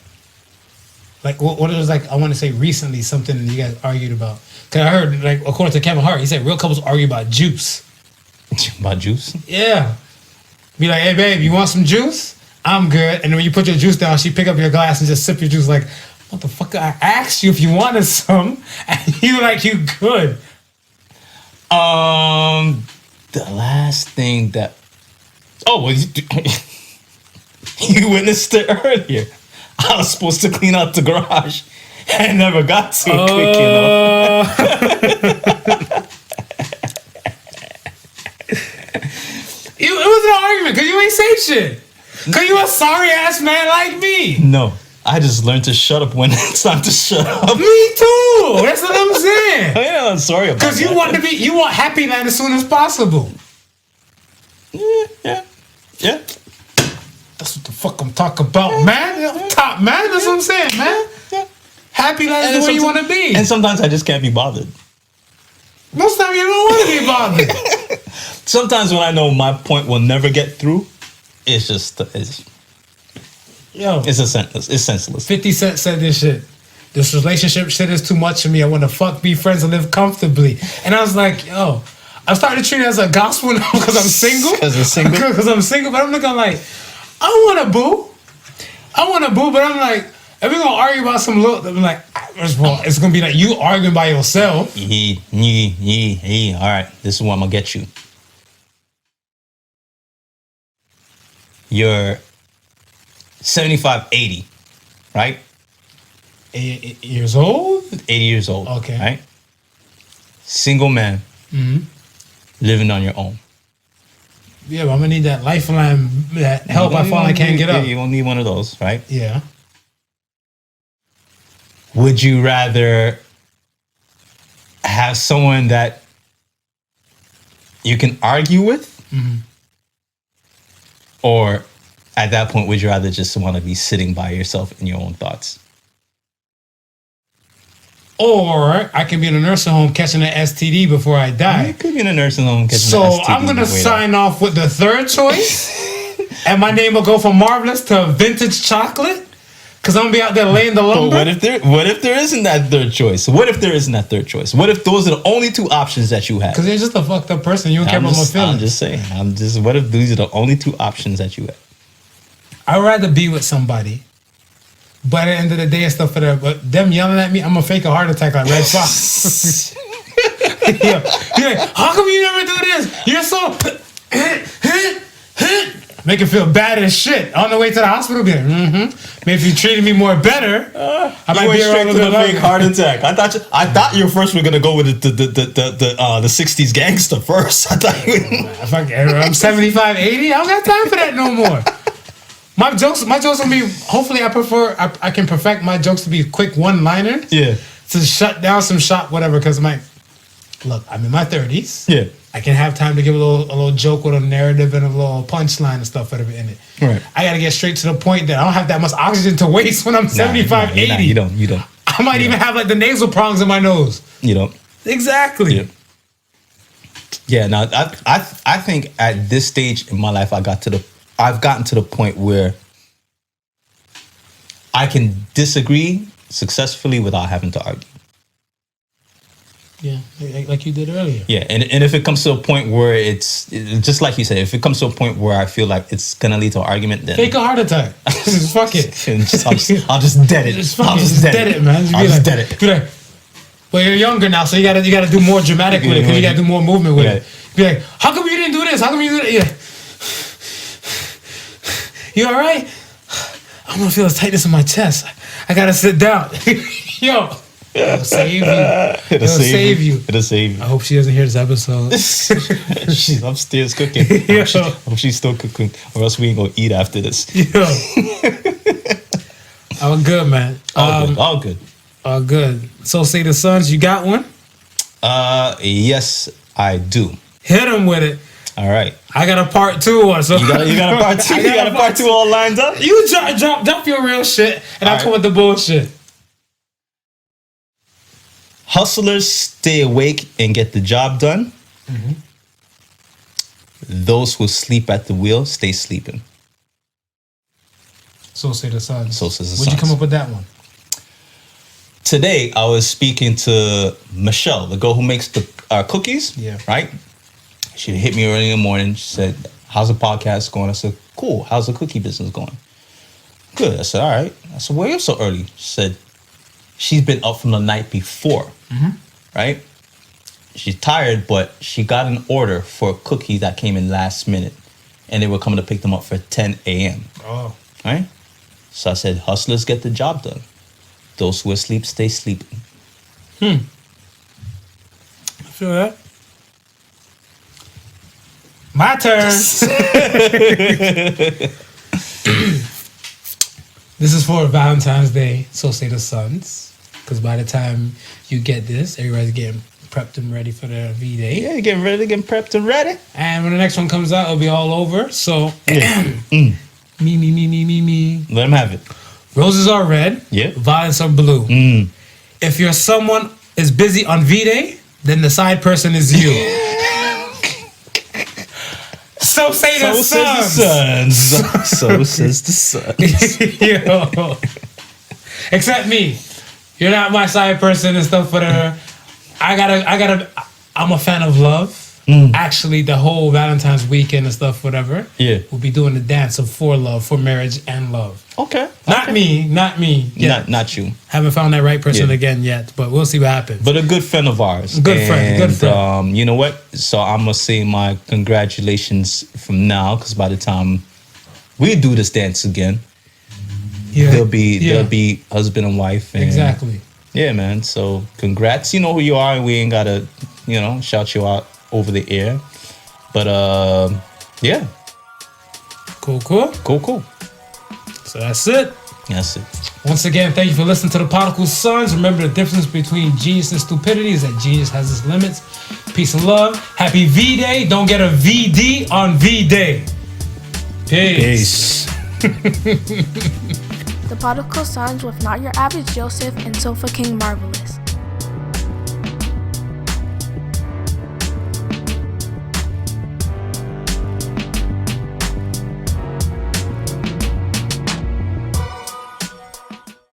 Like, what is like? I want to say recently something you guys argued about. Cause I heard, like, according to Kevin Hart, he said real couples argue about juice. About juice? Yeah. Be like, hey babe, you want some juice? I'm good. And then when you put your juice down, she pick up your glass and just sip your juice. Like, motherfucker, I asked you if you wanted some, and you like you good. The last thing that you witnessed it earlier. I was supposed to clean out the garage and never got to it quick enough. It wasn't an argument because you ain't say shit. Because you a sorry ass man like me. No, I just learned to shut up when it's time to shut up. Me too. That's what I'm saying. Yeah, I'm sorry about that. Because you want Happy Land as soon as possible. Yeah. That's what the fuck I'm talking about, man. Top man. That's what I'm saying, man. Yeah. Happy Land is the way you want to be. And sometimes I just can't be bothered. Most time you don't want to be bothered. Sometimes when I know my point will never get through, it's senseless. 50 Cent said this shit. This relationship shit is too much for me. I want to fuck, be friends, and live comfortably. And I was like, yo, I started to treat it as a gospel now because I'm single. Because I'm single, but I'm looking like, I want a boo. But I'm like, if we're gonna argue about some little, I'm like, first of all, it's gonna be like you arguing by yourself. All right, this is what I'm gonna get you. You're 75, 80, right? 8 years old? 80 years old. Okay. Right? Single man. Living on your own. Yeah, but I'm gonna need that lifeline, that help I finally can't get up. You won't need one of those, right? Yeah. Would you rather have someone that you can argue with? Or at that point, would you rather just want to be sitting by yourself in your own thoughts? Or I can be in a nursing home catching an STD before I die. You could be in a nursing home catching So an STD. I'm going to sign off with the third choice. And my name will go from Marvelous to Vintage Chocolate. Because I'm going to be out there laying the lumber. But what if there isn't that third choice? What if those are the only two options that you have? Because you're just a fucked up person. You don't care about my feelings. I'm just saying. What if these are the only two options that you have? I'd rather be with somebody. But at the end of the day and stuff for that, but them yelling at me, I'm gonna fake a heart attack like Red Fox. Yeah. How come you never do this? You're so make it feel bad as shit. On the way to the hospital, be like, maybe if you treated me more better, I might be around with a fake heart attack. I thought you first were gonna go with the 60s gangster first. I thought I'm 75, 80. I don't got time for that no more. My jokes will be, hopefully I can perfect my jokes to be quick one-liners. Yeah. To shut down some shop, whatever, because I'm in my 30s. Yeah. I can have time to give a little joke with a narrative and a little punchline and stuff whatever in it. Right. I got to get straight to the point that I don't have that much oxygen to waste when I'm 75, 80. You don't. I might even have like the nasal prongs in my nose. You don't. Exactly. Yeah, no, I think at this stage in my life, I've gotten to the point where I can disagree successfully without having to argue. Yeah, like you did earlier. Yeah, and if it comes to a point where it's just like you said, if it comes to a point where I feel like it's gonna lead to an argument, then fake a heart attack. Just fuck it. I'll just dead it. I'll just dead it, man. I'll just dead it. Be like, well, you're younger now, so you gotta do more dramatic with it because you gotta do more movement with it. Be like, how come you didn't do this? How come you did it? Yeah. You all right? I'm gonna feel a tightness in my chest. I gotta sit down. Yo. It'll save you. It'll save you. It'll save you. I hope she doesn't hear this episode. She's upstairs cooking. Yo. I hope she's still cooking, or else we ain't gonna eat after this. Yo. I'm good, man. All good. All good. So say the Sons, you got one? Yes, I do. Hit him with it. All right. I got a part 2 one. So You got a part 2. You got a part 2 all lined up. You drop your real shit, and I'll come with the bullshit. Hustlers stay awake and get the job done. Mm-hmm. Those who sleep at the wheel stay sleeping. So say the Sons. So says the Where'd you Sons. come up with that one? Today, I was speaking to Michelle, the girl who makes the cookies. Yeah. Right? She hit me early in the morning. She said, how's the podcast going? I said, cool. How's the cookie business going? Good. I said, all right. I said, why are you so early? She said, she's been up from the night before. Mm-hmm. Right? She's tired, but she got an order for a cookie that came in last minute. And they were coming to pick them up for 10 a.m. Oh. Right? So I said, hustlers get the job done. Those who are asleep stay sleeping. I feel that. My turn. This is for Valentine's Day, so say the Sons. Because by the time you get this, everybody's getting prepped and ready for their V-Day. Yeah, getting ready, getting prepped and ready. And when the next one comes out, it'll be all over. So, Yeah. me. Let them have it. Roses are red. Yeah. Violets are blue. If you're someone is busy on V-Day, then the side person is you. So say the Sons. So says the Sons. Yo. Except me. You're not my side person and stuff, but I'm a fan of love. Actually, the whole Valentine's weekend and stuff, whatever. Yeah. We'll be doing the dance of for love, for marriage and love. Okay. Not me. Yet. Not you. Haven't found that right person Yeah. again yet, but we'll see what happens. But a good friend of ours. Good friend. You know what? So I'm going to say my congratulations from now, because by the time we do this dance again, Yeah. they'll be husband and wife. And Exactly. Yeah, man. So congrats. You know who you are, and we ain't got to, shout you out over the air. But, yeah. Cool. Cool. So that's it. That's it. Once again, thank you for listening to the Podical Sons. Remember, the difference between genius and stupidity is that genius has its limits. Peace and love. Happy V-Day. Don't get a VD on V-Day. Peace. The Podical Sons with Not Your Average Joseph and Sofa King Marvelous.